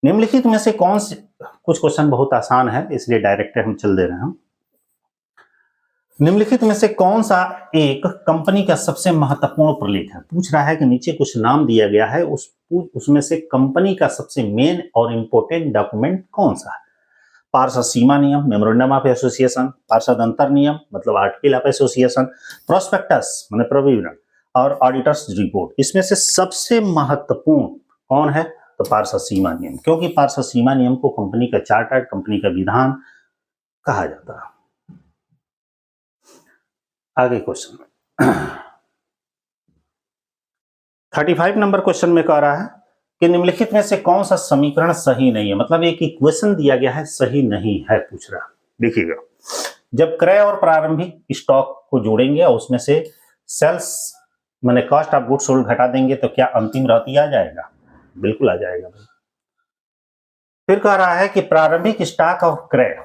निम्नलिखित में से कौन से, कुछ क्वेश्चन बहुत आसान है इसलिए डायरेक्ट हम चल दे रहे हैं। निम्नलिखित में से कौन सा एक कंपनी का सबसे महत्वपूर्ण प्रलेख है। पूछ रहा है कि नीचे कुछ नाम दिया गया है, उसमें से कंपनी का सबसे मेन और इंपोर्टेंट डॉक्यूमेंट कौन सा है। पार्षद सीमा नियम, मेमोरेंडम ऑफ एसोसिएशन, पार्षद अंतर नियम मतलब आर्टिकल ऑफ एसोसिएशन, प्रोस्पेक्टस माने प्रविवरण, और ऑडिटर्स रिपोर्ट। इसमें से सबसे महत्वपूर्ण कौन है, तो पार्षद सीमा नियम, क्योंकि पार्षद सीमा नियम को कंपनी का चार्टर, कंपनी का विधान कहा जाता है। आगे क्वेश्चन 35 नंबर क्वेश्चन में कह रहा है कि निम्नलिखित में से कौन सा समीकरण सही नहीं है। मतलब एक इक्वेशन दिया गया है, सही नहीं है पूछ रहा। देखिएगा, जब क्रय और प्रारंभिक स्टॉक को जोड़ेंगे और उसमें से सेल्स माने कॉस्ट ऑफ गुड्स सोल्ड घटा देंगे तो क्या अंतिम रहती आ जाएगा, बिल्कुल आ जाएगा भाई। फिर कह रहा है कि प्रारंभिक स्टॉक और क्रय,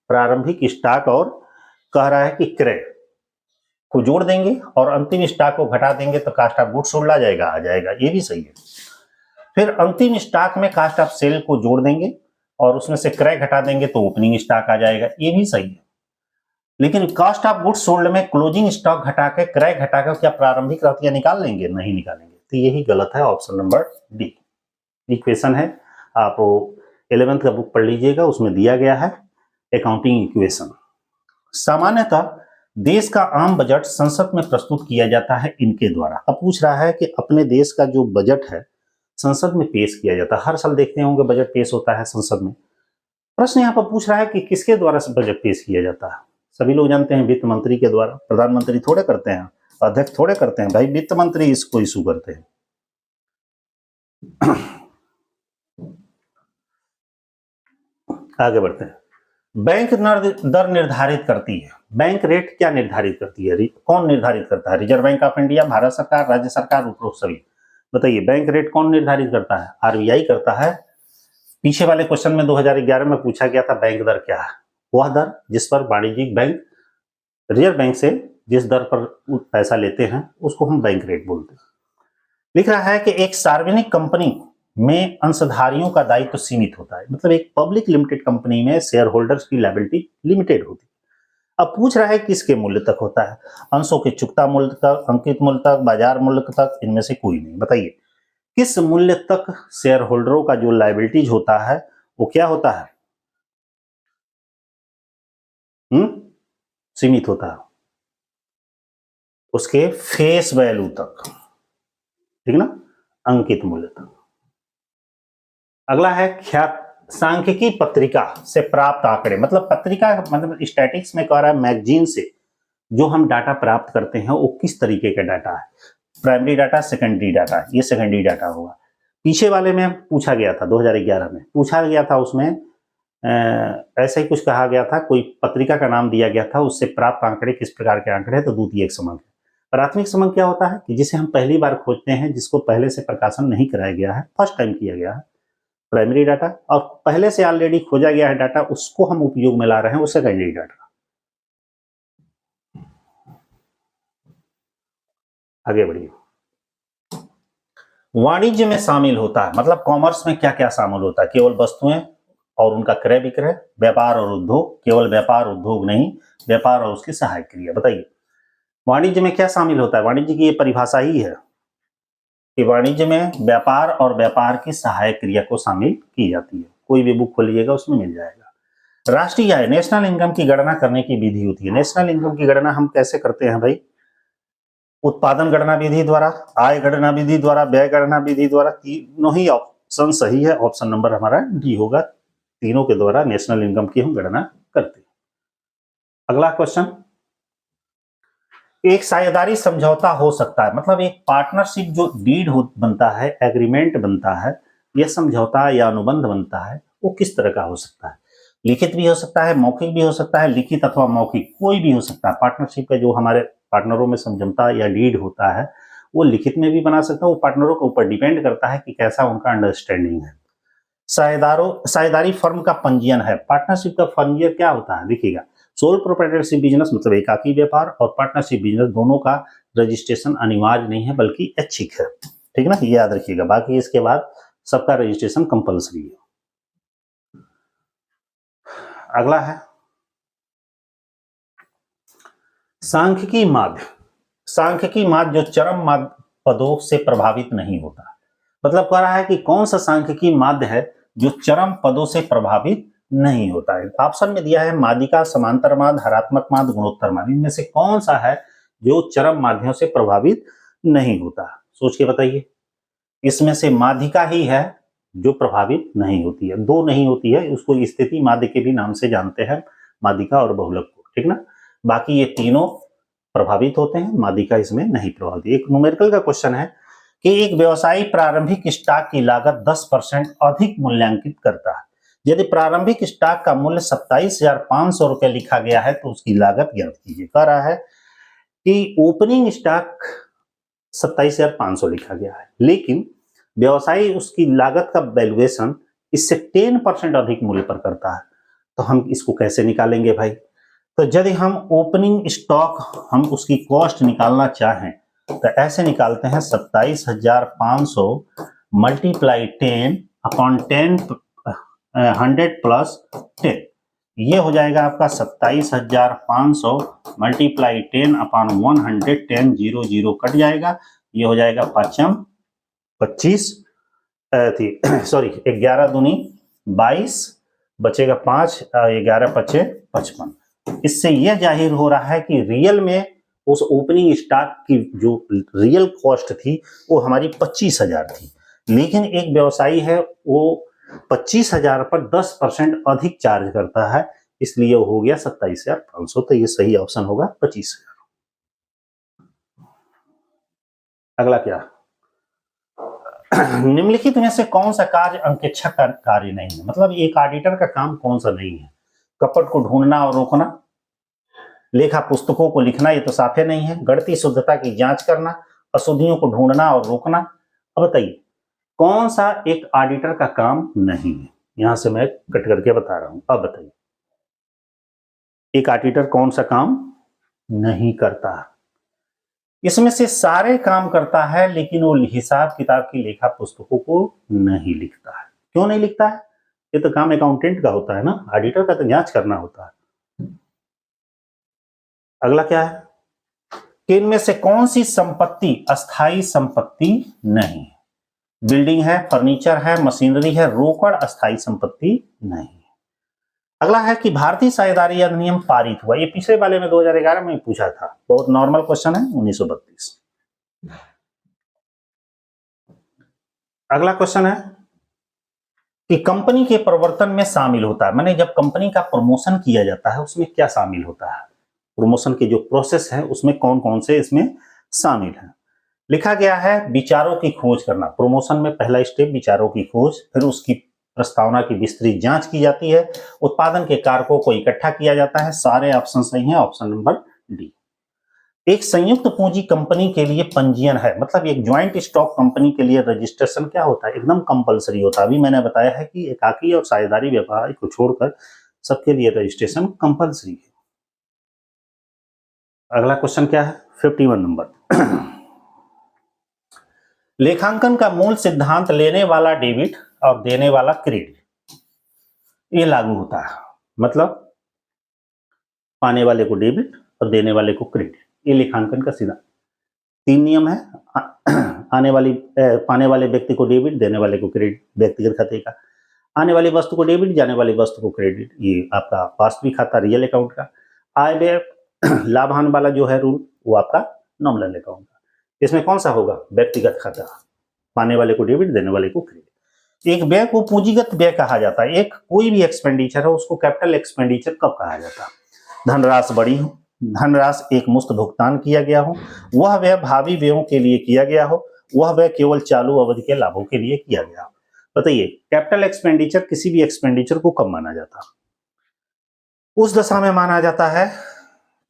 प्रारंभिक स्टॉक और कह रहा है कि क्रय को जोड़ देंगे और अंतिम स्टॉक को घटा देंगे तो कास्ट ऑफ गुड्स सोल्ड आ जाएगा, ये भी सही है। फिर अंतिम स्टॉक में कास्ट ऑफ सेल को जोड़ देंगे और उसमें से क्रय घटा देंगे तो ओपनिंग स्टॉक आ जाएगा, ये भी सही है। लेकिन कास्ट ऑफ गुड्स सोल्ड में क्लोजिंग स्टॉक घटा के, क्रय घटा कर क्या प्रारंभिक रहतिया निकाल लेंगे, नहीं निकालेंगे, तो यही गलत है, ऑप्शन नंबर डी। इक्वेशन है, आप 11th का बुक पढ़ लीजिएगा, उसमें दिया गया है अकाउंटिंग इक्वेशन। सामान्यतः देश का आम बजट संसद में प्रस्तुत किया जाता है इनके द्वारा। अब पूछ रहा है कि अपने देश का जो बजट है संसद में पेश किया जाता है, हर साल देखते होंगे बजट पेश होता है संसद में। प्रश्न यहाँ पर पूछ रहा है कि किसके द्वारा बजट पेश किया जाता है। सभी लोग जानते हैं वित्त मंत्री के द्वारा, प्रधानमंत्री थोड़े करते हैं, अध्यक्ष थोड़े करते हैं भाई, वित्त मंत्री इसको इशू करते हैं। आगे बढ़ते हैं। बैंक दर निर्धारित करती है, बैंक रेट क्या निर्धारित करती है, कौन निर्धारित करता है, reserve bank of India, Bharat सरकार, राज्य सरकार, उपरोक्त सभी। बताइए बैंक रेट कौन निर्धारित करता है, आरबीआई करता है। पीछे वाले क्वेश्चन में 2011 में पूछा गया था बैंक दर क्या है, वह दर जिस पर वाणिज्यिक बैंक रिजर्व बैंक से जिस दर पर पैसा लेते हैं उसको हम बैंक रेट बोलते हैं। लिख रहा है कि एक सार्वजनिक कंपनी में अंशधारियों का दायित्व सीमित होता है। मतलब एक पब्लिक लिमिटेड कंपनी में शेयर होल्डर्स की लायबिलिटी लिमिटेड होती है। अब पूछ रहा है किसके मूल्य तक होता है, अंशों के चुकता मूल्य तक, अंकित मूल्य तक, बाजार मूल्य तक, इनमें से कोई नहीं। बताइए किस मूल्य तक शेयर होल्डरों का जो लायबिलिटीज होता है वो क्या होता है, सीमित होता है, उसके फेस वैल्यू तक, ठीक ना, अंकित मूल्य तक। अगला है सांख्यिकी पत्रिका से प्राप्त आंकड़े। मतलब पत्रिका मतलब स्टैटिक्स में कह रहा है मैगजीन से जो हम डाटा प्राप्त करते हैं वो किस तरीके का डाटा है, प्राइमरी डाटा, सेकेंडरी डाटा, ये सेकेंडरी डाटा होगा। पीछे वाले में पूछा गया था, 2011 में पूछा गया था, उसमें ऐसा ही कुछ कहा गया था, कोई पत्रिका का नाम दिया गया था, उससे प्राप्त आंकड़े किस प्रकार के आंकड़े, तो द्वितीयक समंक। प्राथमिक समंक क्या होता है कि जिसे हम पहली बार खोजते हैं, जिसको पहले से प्रकाशन नहीं कराया गया है, फर्स्ट टाइम किया गया है, प्राइमरी डाटा, और पहले से ऑलरेडी खोजा गया है डाटा, उसको हम उपयोग में ला रहे हैं, वो सेकेंडरी डाटा। आगे बढ़िए। वाणिज्य में शामिल होता है, मतलब कॉमर्स में क्या क्या शामिल होता है? केवल वस्तुएं और उनका क्रय विक्रय, व्यापार और उद्योग, केवल व्यापार उद्योग नहीं, व्यापार और उसकी सहायक क्रिया। बताइए वाणिज्य में क्या शामिल होता है? वाणिज्य की ये परिभाषा ही है कि वाणिज्य में व्यापार और व्यापार की सहायक क्रिया को शामिल की जाती है। कोई भी बुक खोलिएगा उसमें मिल जाएगा। राष्ट्रीय आय, नेशनल इनकम की गणना करने की विधि होती है। नेशनल इनकम की गणना हम कैसे करते हैं भाई? उत्पादन गणना विधि द्वारा, आय गणना विधि द्वारा, व्यय गणना विधि द्वारा। तीनों ही ऑप्शन सही है, ऑप्शन नंबर हमारा डी होगा। तीनों के द्वारा नेशनल इनकम की हम गणना करते हैं। अगला क्वेश्चन, एक साझेदारी समझौता हो सकता है, मतलब एक पार्टनरशिप जो डीड बनता है, एग्रीमेंट बनता है, यह समझौता या अनुबंध बनता है, वो किस तरह का हो सकता है? लिखित भी हो सकता है, मौखिक भी हो सकता है, लिखित अथवा मौखिक कोई भी हो सकता है। पार्टनरशिप का जो हमारे पार्टनरों में समझौता या डीड होता है वो लिखित में भी बना सकता है, वो पार्टनरों के ऊपर डिपेंड करता है कि कैसा उनका अंडरस्टैंडिंग है। साझेदारी फर्म का पंजीयन है। पार्टनरशिप का पंजीयन क्या होता है? देखिएगा, सोल प्रोप्राइटरशिप बिजनेस मतलब एकाकी व्यापार और पार्टनरशिप बिजनेस दोनों का रजिस्ट्रेशन अनिवार्य नहीं है बल्कि ऐच्छिक है। ठीक है ना, ये याद रखिएगा। बाकी इसके बाद सबका रजिस्ट्रेशन कंपलसरी है। अगला है सांख्यिकी माध्य। सांख्यिकी माध्य जो चरम माध्य पदों से प्रभावित नहीं होता, मतलब कह रहा है कि कौन सा सांख्यिकी माध्य है जो चरम पदों से प्रभावित नहीं होता है। ऑप्शन में दिया है माध्यिका, समांतर माध्य, हरात्मक माध्य, गुणोत्तर माध्य। इनमें से कौन सा है जो चरम माध्ययों से प्रभावित नहीं होता? सोच के बताइए। इसमें से माध्यिका ही है जो प्रभावित नहीं होती है। दो नहीं होती है, उसको स्थिति माध्य के भी नाम से जानते हैं, माध्यिका और बहुलक को। ठीक ना, बाकी ये तीनों प्रभावित होते हैं, माध्यिका इसमें नहीं प्रभावित। एक न्यूमेरिकल का क्वेश्चन है कि एक व्यवसायी प्रारंभिक स्टॉक की लागत 10% अधिक मूल्यांकित करता है। यदि प्रारंभिक स्टॉक का मूल्य 27,500 रुपए लिखा गया है तो उसकी लागत ज्ञात कीजिए। कह रहा है कि ओपनिंग स्टॉक 27,500 लिखा गया है, लेकिन व्यवसायी उसकी लागत का वैल्यूएशन इससे 10% अधिक मूल्य पर करता है, तो हम इसको कैसे निकालेंगे भाई? तो यदि हम ओपनिंग स्टॉक हम उसकी कॉस्ट निकालना चाहें तो ऐसे निकालते हैं 27,500 मल्टीप्लाई 10 अपॉन 10 100 प्लस 10, ये हो जाएगा आपका 27,500 मल्टीप्लाई 10 अपॉन 100, 10 0 0 कट जाएगा, ये हो जाएगा 25 सॉरी 11 दूनी 22, बचेगा 5, 11 पचे 55। इससे यह जाहिर हो रहा है कि रियल में उस ओपनिंग स्टॉक की जो रियल कॉस्ट थी वो हमारी 25,000 थी, लेकिन एक व्यवसायी है वो 25,000 पर 10% अधिक चार्ज करता है, इसलिए वो हो गया 27,500। तो ये सही ऑप्शन होगा 25,000। अगला क्या, निम्नलिखित में से कौन सा कार्य अंकेक्षक का कार्य नहीं है? मतलब एक ऑडिटर का काम कौन सा नहीं है? कपट को ढूंढना और रोकना, लेखा पुस्तकों को लिखना, ये तो साफे नहीं है। गणितीय शुद्धता की जांच करना, अशुद्धियों को ढूंढना और रोकना। अब बताइए कौन सा एक ऑडिटर का काम नहीं है? यहां से मैं कट करके बता रहा हूं। अब बताइए एक ऑडिटर कौन सा काम नहीं करता? इसमें से सारे काम करता है, लेकिन वो हिसाब किताब की लेखा पुस्तकों को नहीं लिखता है। क्यों नहीं लिखता है? ये तो काम अकाउंटेंट का होता है ना, ऑडिटर का तो जांच करना होता है। अगला क्या है कि इनमें से कौन सी संपत्ति अस्थाई संपत्ति नहीं है? बिल्डिंग है, फर्नीचर है, मशीनरी है, रोकड़ अस्थाई संपत्ति नहीं है। अगला है कि भारतीय साझेदारी अधिनियम पारित हुआ, ये पिछले वाले में 2011 में पूछा था, बहुत नॉर्मल क्वेश्चन है, 1932। अगला क्वेश्चन है कि कंपनी के प्रवर्तन में शामिल होता है, माने जब कंपनी का प्रमोशन किया जाता है उसमें क्या शामिल होता है? प्रमोशन के जो प्रोसेस है उसमें कौन कौन से इसमें शामिल है? लिखा गया है विचारों की खोज करना। प्रमोशन में पहला स्टेप विचारों की खोज, फिर उसकी प्रस्तावना की विस्तृत जांच की जाती है, उत्पादन के कारकों को इकट्ठा किया जाता है। सारे ऑप्शन सही हैं, ऑप्शन नंबर डी। एक संयुक्त पूंजी कंपनी के लिए पंजीयन है, मतलब एक ज्वाइंट स्टॉक कंपनी के लिए रजिस्ट्रेशन क्या होता है, एकदम कंपलसरी होता है। अभी मैंने बताया है कि एकाकी और साझेदारी व्यापार को छोड़कर सबके लिए रजिस्ट्रेशन कंपलसरी है। अगला क्वेश्चन क्या है, 51 नंबर। लेखांकन का मूल सिद्धांत लेने वाला डेबिट और देने वाला क्रेडिट ये लागू होता है, मतलब पाने वाले को डेबिट और देने वाले को क्रेडिट, ये लेखांकन का सिद्धांत। 3 नियम है, पाने वाले व्यक्ति को डेबिट, देने वाले को क्रेडिट व्यक्तिगत खाते का, आने वाली वस्तु को डेबिट, जाने वाली वस्तु को क्रेडिट, ये आपका वास्तविक खाता रियल अकाउंट का। आय व्यय लाभान वाला जो है रूल वो आपका नॉमिनल अकाउंट का। इसमें कौन सा होगा, व्यक्तिगत खाता, पाने वाले को डेबिट, देने वाले को क्रेडिट। एक व्यय को पूंजीगत व्यय कहा जाता है, एक कोई भी एक्सपेंडिचर है उसको कैपिटल एक्सपेंडिचर कब कहा जाता है, धनराशि बड़ी हो, धनराशि एक मुश्त भुगतान किया गया हो, वह व्यय भावी व्ययों के लिए किया गया हो, वह व्यय केवल चालू अवधि के लाभों के लिए किया गया हो। बताइए कैपिटल एक्सपेंडिचर किसी भी एक्सपेंडिचर को कब माना जाता है, उस दशा में माना जाता है,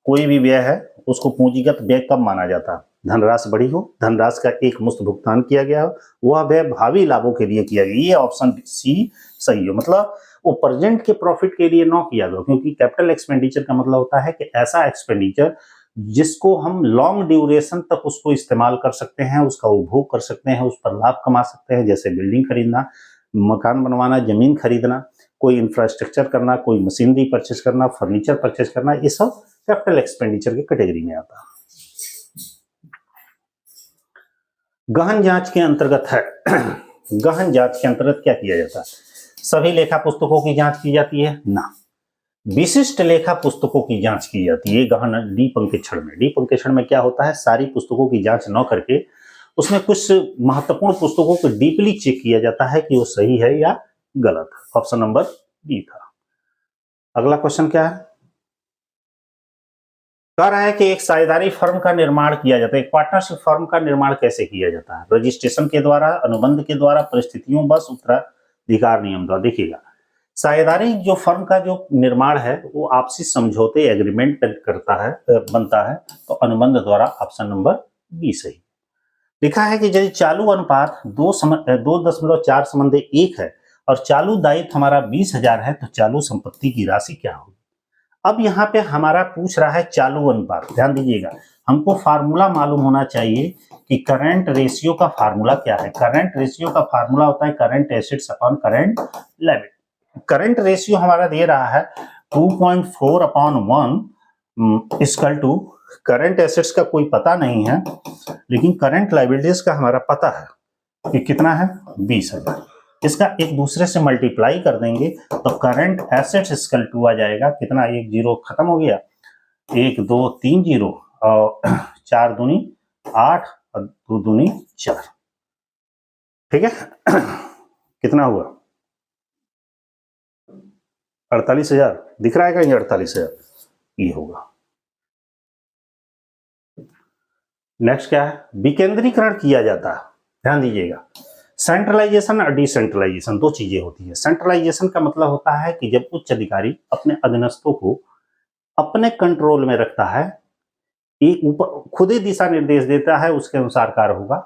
कोई भी व्यय है उसको पूंजीगत व्यय कब माना जाता है, धनराशि बड़ी हो, धनराशि का एक मुश्त भुगतान किया गया हो, वह व्यय भावी लाभों के लिए किया गया। ये ऑप्शन सी सही हो, मतलब वो प्रेजेंट के प्रॉफिट के लिए न किया गया, क्योंकि कैपिटल एक्सपेंडिचर का मतलब होता है कि ऐसा एक्सपेंडिचर जिसको हम लॉन्ग ड्यूरेशन तक उसको इस्तेमाल कर सकते हैं, उसका उपभोग कर सकते हैं, उस पर लाभ कमा सकते हैं, जैसे बिल्डिंग खरीदना, मकान बनवाना, जमीन खरीदना, कोई इंफ्रास्ट्रक्चर करना, कोई मशीनरी परचेज करना, फर्नीचर परचेज करना, ये सब कैपिटल एक्सपेंडिचर की कैटेगरी में आता है। गहन जांच के अंतर्गत है गहन जांच के अंतर्गत क्या किया जाता है, सभी लेखा पुस्तकों की जांच की जाती है ना, विशिष्ट लेखा पुस्तकों की जांच की जाती है। गहन डी पंकेक्षण में क्या होता है, सारी पुस्तकों की जांच न करके उसमें कुछ महत्वपूर्ण पुस्तकों को डीपली चेक किया जाता है कि वो सही है या गलत। ऑप्शन नंबर बी था। अगला क्वेश्चन क्या है, कह रहा है कि एक साझेदारी फर्म का निर्माण किया जाता है, एक पार्टनरशिप फर्म का निर्माण कैसे किया जाता है, रजिस्ट्रेशन के द्वारा, अनुबंध के द्वारा, परिस्थितियों बस, उत्तराधिकार नियम द्वारा। देखिएगा साझेदारी जो फर्म का जो निर्माण है वो आपसी समझौते एग्रीमेंट करता है, बनता है, तो अनुबंध द्वारा। ऑप्शन नंबर बी सही। लिखा है कि यदि चालू अनुपात 2.4:1 है और चालू दायित्व हमारा 20,000 है तो चालू संपत्ति की राशि क्या होगी। अब यहाँ पे हमारा पूछ रहा है चालू अनुपात, ध्यान दीजिएगा, हमको फार्मूला मालूम होना चाहिए कि करंट रेशियो का फार्मूला क्या है। करंट रेशियो का फार्मूला होता है current assets upon current liability. Current ratio हमारा दे रहा है 2.4/1 इक्वल टू, करंट एसेट्स का कोई पता नहीं है लेकिन करंट लायबिलिटीज का हमारा पता है कि कितना है, 20,000। इसका एक दूसरे से मल्टीप्लाई कर देंगे तो करंट एसेट्स इक्वल टू आ जाएगा कितना, एक जीरो खत्म हो गया, 1 2 3 जीरो और 4 दूनी 8 और 2 दूनी 4, ठीक है। कितना हुआ, 48,000 दिख रहा है कहीं, 48,000 ये होगा। नेक्स्ट क्या है, विकेंद्रीकरण किया जाता है, ध्यान दीजिएगा। सेंट्रलाइजेशन और डिसेंट्रलाइजेशन दो चीजें होती है। सेंट्रलाइजेशन का मतलब होता है कि जब उच्च अधिकारी अपने अधीनस्थों को अपने कंट्रोल में रखता है, एक ऊपर खुद ही दिशा निर्देश देता है, उसके अनुसार कार्य होगा,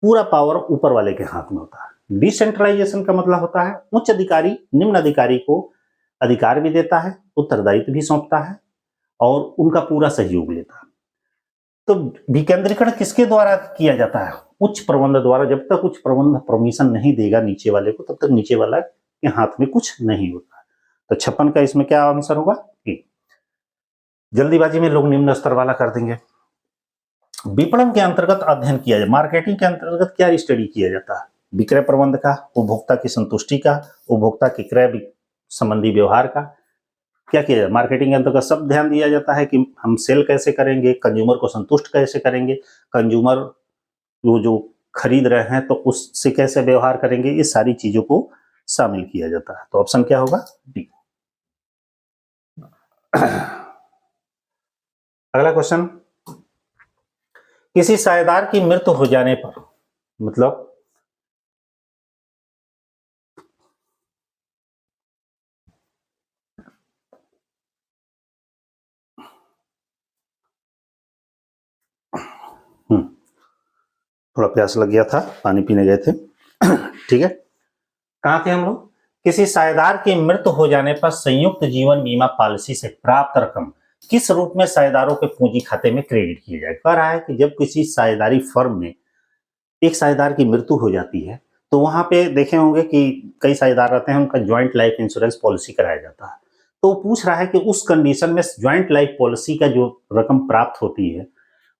पूरा पावर ऊपर वाले के हाथ में होता है। डिसेंट्रलाइजेशन का मतलब होता है उच्च अधिकारी निम्न अधिकारी को अधिकार भी देता है, उत्तरदायित्व भी सौंपता है और उनका पूरा सहयोग लेता है। तो विकेंद्रीकरण किसके द्वारा किया जाता है, उच्च प्रबंध द्वारा। जब तक उच्च प्रबंध परमिशन नहीं देगा नीचे वाले को, तब तक नीचे वाला के हाथ में कुछ नहीं होता। तो 56 का इसमें क्या आंसर होगा, जल्दीबाजी में लोग निम्न स्तर वाला कर देंगे। विपणन के अंतर्गत अध्ययन किया जाए, मार्केटिंग के अंतर्गत क्या स्टडी किया जाता है, विक्रय प्रबंध का, उपभोक्ता की संतुष्टि का, उपभोक्ता के क्रय संबंधी व्यवहार का, क्या किया जाए मार्केटिंग के अंतर्गत सब ध्यान दिया जाता है कि हम सेल कैसे करेंगे, कंज्यूमर को संतुष्ट कैसे करेंगे, कंज्यूमर वो जो खरीद रहे हैं तो उससे कैसे व्यवहार करेंगे, ये सारी चीजों को शामिल किया जाता है। तो ऑप्शन क्या होगा, डी। अगला क्वेश्चन, किसी साझेदार की मृत्यु हो जाने पर, मतलब थोड़ा प्यास लग गया था, पानी पीने गए थे। ठीक है, कहाँ थे हम लोग? किसी साझेदार की मृत्यु हो जाने पर संयुक्त जीवन बीमा पॉलिसी से प्राप्त रकम किस रूप में साझेदारों के पूंजी खाते में क्रेडिट किया जाए? कह रहा है कि जब किसी साझेदारी फर्म में एक साझेदार की मृत्यु हो जाती है तो वहां पे देखे होंगे कि कई साझेदार रहते हैं, उनका ज्वाइंट लाइफ इंश्योरेंस पॉलिसी कराया जाता है। तो वो पूछ रहा है कि उस कंडीशन में ज्वाइंट लाइफ पॉलिसी का जो रकम प्राप्त होती है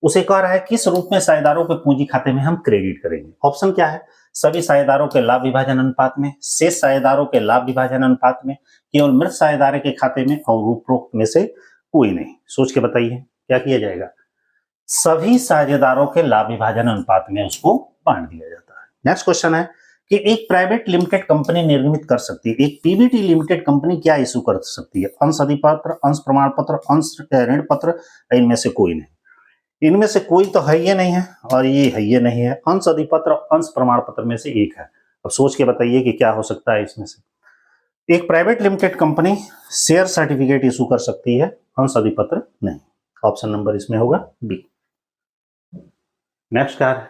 उसे कह रहा है किस रूप में साझेदारों के पूंजी खाते में हम क्रेडिट करेंगे। ऑप्शन क्या है? सभी साझेदारों के लाभ विभाजन अनुपात में, शेष साझेदारों के लाभ विभाजन अनुपात में, केवल मृत साझेदार के खाते में, और उपरोक्त में से कोई नहीं। सोच के बताइए क्या किया जाएगा? सभी साझेदारों के लाभ विभाजन अनुपात में उसको बांट दिया जाता है। नेक्स्ट क्वेश्चन है कि एक प्राइवेट लिमिटेड कंपनी निर्मित कर सकती है, एक पीवीटी लिमिटेड कंपनी क्या इशू कर सकती है? अंश अधिपत्र, अंश प्रमाण पत्र, अंश ऋण पत्र, इनमें से कोई नहीं। इनमें से कोई तो है ये नहीं है और ये है ये नहीं है। अंश अधिपत्र, अंश प्रमाण पत्र में से एक है। अब सोच के बताइए कि क्या हो सकता है इसमें से। एक private limited company share certificate issue कर सकती है, अंश अधिपत्र नहीं। ऑप्शन नंबर इसमें होगा बी। नेक्स्ट क्या है?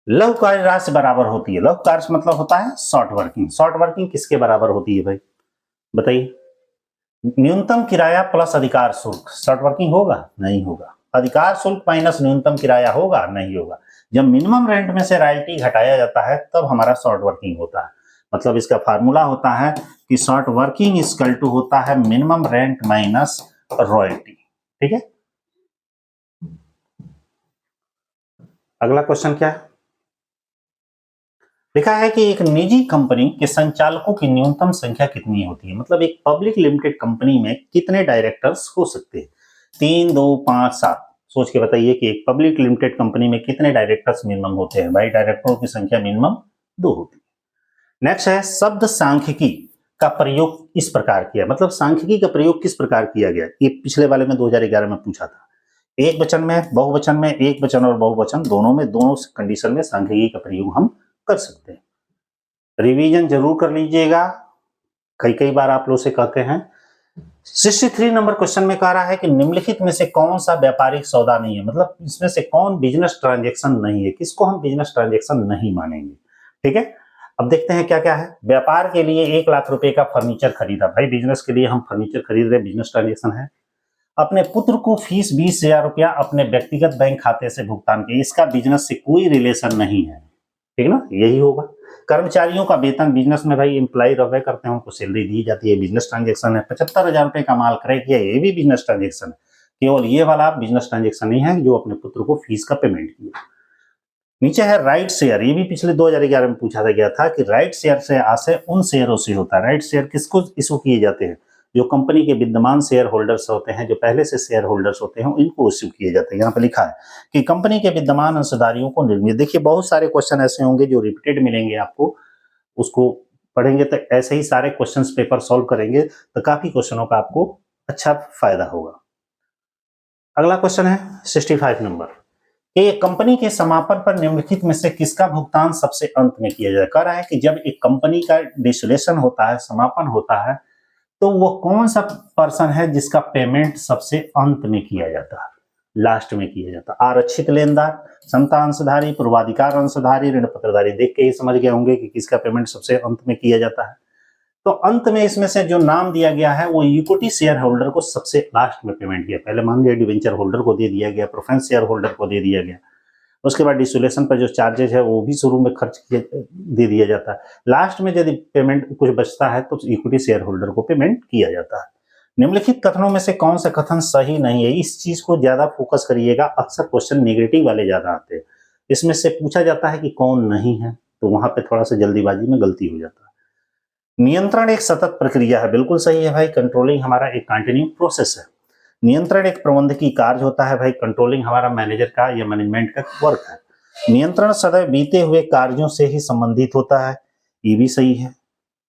लघु कार्य राशि बराबर होती है। लघु कार्य मतलब होता है शॉर्ट वर्किंग। शॉर्ट वर्किंग किसके बराबर होती है भाई बताइए? न्यूनतम किराया प्लस अधिकार शुल्क। शॉर्ट वर्किंग होगा? नहीं होगा। अधिकार शुल्क माइनस न्यूनतम किराया होगा? नहीं होगा। जब मिनिमम रेंट में से रॉयल्टी घटाया जाता है तब हमारा शॉर्ट वर्किंग होता है। मतलब इसका फार्मूला होता है कि शॉर्ट वर्किंग इक्वल टू होता है मिनिमम रेंट माइनस रॉयल्टी। ठीक है, अगला क्वेश्चन क्या है? लिखा है कि एक निजी कंपनी के संचालकों की न्यूनतम संख्या कितनी होती है? मतलब एक पब्लिक लिमिटेड कंपनी में कितने डायरेक्टर्स हो सकते हैं? 3, 2, 5, 7। सोच के बताइए कि एक पब्लिक लिमिटेड कंपनी में कितने डायरेक्टर्स मिनिमम होते हैं? भाई डायरेक्टरों की संख्या मिनिमम 2 होती है। नेक्स्ट है शब्द सांख्यिकी का प्रयोग इस प्रकार किया। मतलब सांख्यिकी का प्रयोग किस प्रकार किया गया? ये पिछले वाले में 2011 में पूछा था। एक वचन में, बहुवचन में, एक वचन और बहुवचन दोनों में, दोनों कंडीशन में सांख्यिकी का प्रयोग हम कर सकते हैं। रिवीजन जरूर कर लीजिएगा, कई बार आप लोग से कहते हैं। 63 नंबर क्वेश्चन में कह रहा है कि निम्नलिखित में से कौन सा व्यापारिक सौदा नहीं है? मतलब इसमें से कौन बिजनेस ट्रांजैक्शन नहीं है? किसको हम बिजनेस ट्रांजैक्शन नहीं मानेंगे? ठीक है, अब देखते हैं क्या क्या है। व्यापार के लिए 1 लाख रुपए का फर्नीचर खरीदा। भाई बिजनेस के लिए हम फर्नीचर खरीद रहे, बिजनेस ट्रांजैक्शन है। अपने पुत्र को फीस 20,000 रुपया अपने व्यक्तिगत बैंक खाते से भुगतान किया, इसका बिजनेस से कोई रिलेशन नहीं है। ठीक ना, यही होगा। कर्मचारियों का वेतन, बिजनेस में भाई एम्प्लॉय रहे करते हैं, उनको सैलरी दी जाती है, बिजनेस ट्रांजैक्शन है। 75,000 रुपए का माल क्रय किया, ये भी बिजनेस ट्रांजैक्शन है। केवल ये वाला बिजनेस ट्रांजैक्शन नहीं है जो अपने पुत्र को फीस का पेमेंट किया। नीचे है राइट शेयर। ये भी पिछले 2011 में पूछा गया था कि राइट शेयर से आशय उन शेयरों से होता है। राइट शेयर किसको इशू किए जाते हैं? जो कंपनी के विद्यमान शेयर होल्डर्स होते हैं, जो पहले से शेयर होल्डर्स होते हैं, इनको इश्यू किए जाते हैं। यहाँ पे लिखा है कि कंपनी के विद्यमान अंशधारियों को निर्मित। देखिए बहुत सारे क्वेश्चन ऐसे होंगे जो रिपीटेड मिलेंगे आपको, उसको पढ़ेंगे तो ऐसे ही सारे क्वेश्चंस पेपर सॉल्व करेंगे तो काफी क्वेश्चनों का आपको अच्छा फायदा होगा। अगला क्वेश्चन है 65 नंबर। एक कंपनी के समापन पर निम्नलिखित में से किसका भुगतान सबसे अंत में किया जाए? कह रहा है कि जब एक कंपनी का डिसोल्यूशन होता है, समापन होता है, तो वो कौन सा पर्सन है जिसका पेमेंट सबसे अंत में किया जाता है, लास्ट में किया जाता है? आरक्षित लेनदार, समता अंशधारी, पूर्वाधिकार अंशधारी, ऋण पत्रधारी। देख के ही समझ गए होंगे कि किसका पेमेंट सबसे अंत में किया जाता है। तो अंत में इसमें से जो नाम दिया गया है वो इक्विटी शेयर होल्डर को सबसे लास्ट में पेमेंट किया। पहले मान लिया डिवेंचर होल्डर को दे दिया गया, प्रेफरेंस शेयर होल्डर को दे दिया गया, उसके बाद डिसोल्यूशन पर जो चार्जेस है वो भी शुरू में खर्च दे दिया जाता है। लास्ट में यदि पेमेंट कुछ बचता है तो इक्विटी शेयर होल्डर को पेमेंट किया जाता है। निम्नलिखित कथनों में से कौन सा कथन सही नहीं है? इस चीज को ज्यादा फोकस करिएगा, अक्सर क्वेश्चन नेगेटिव वाले ज्यादा आते हैं। इसमें से पूछा जाता है कि कौन नहीं है, तो वहां पे थोड़ा सा जल्दीबाजी में गलती हो जाता है। नियंत्रण एक सतत प्रक्रिया है। बिल्कुल सही है भाई, कंट्रोलिंग हमारा एक कंटिन्यू प्रोसेस है। नियंत्रण एक प्रबंधकीय कार्य होता है भाई, कंट्रोलिंग हमारा मैनेजर का या मैनेजमेंट का वर्क है। नियंत्रण सदैव बीते हुए कार्यों से ही संबंधित होता है, ये भी सही है,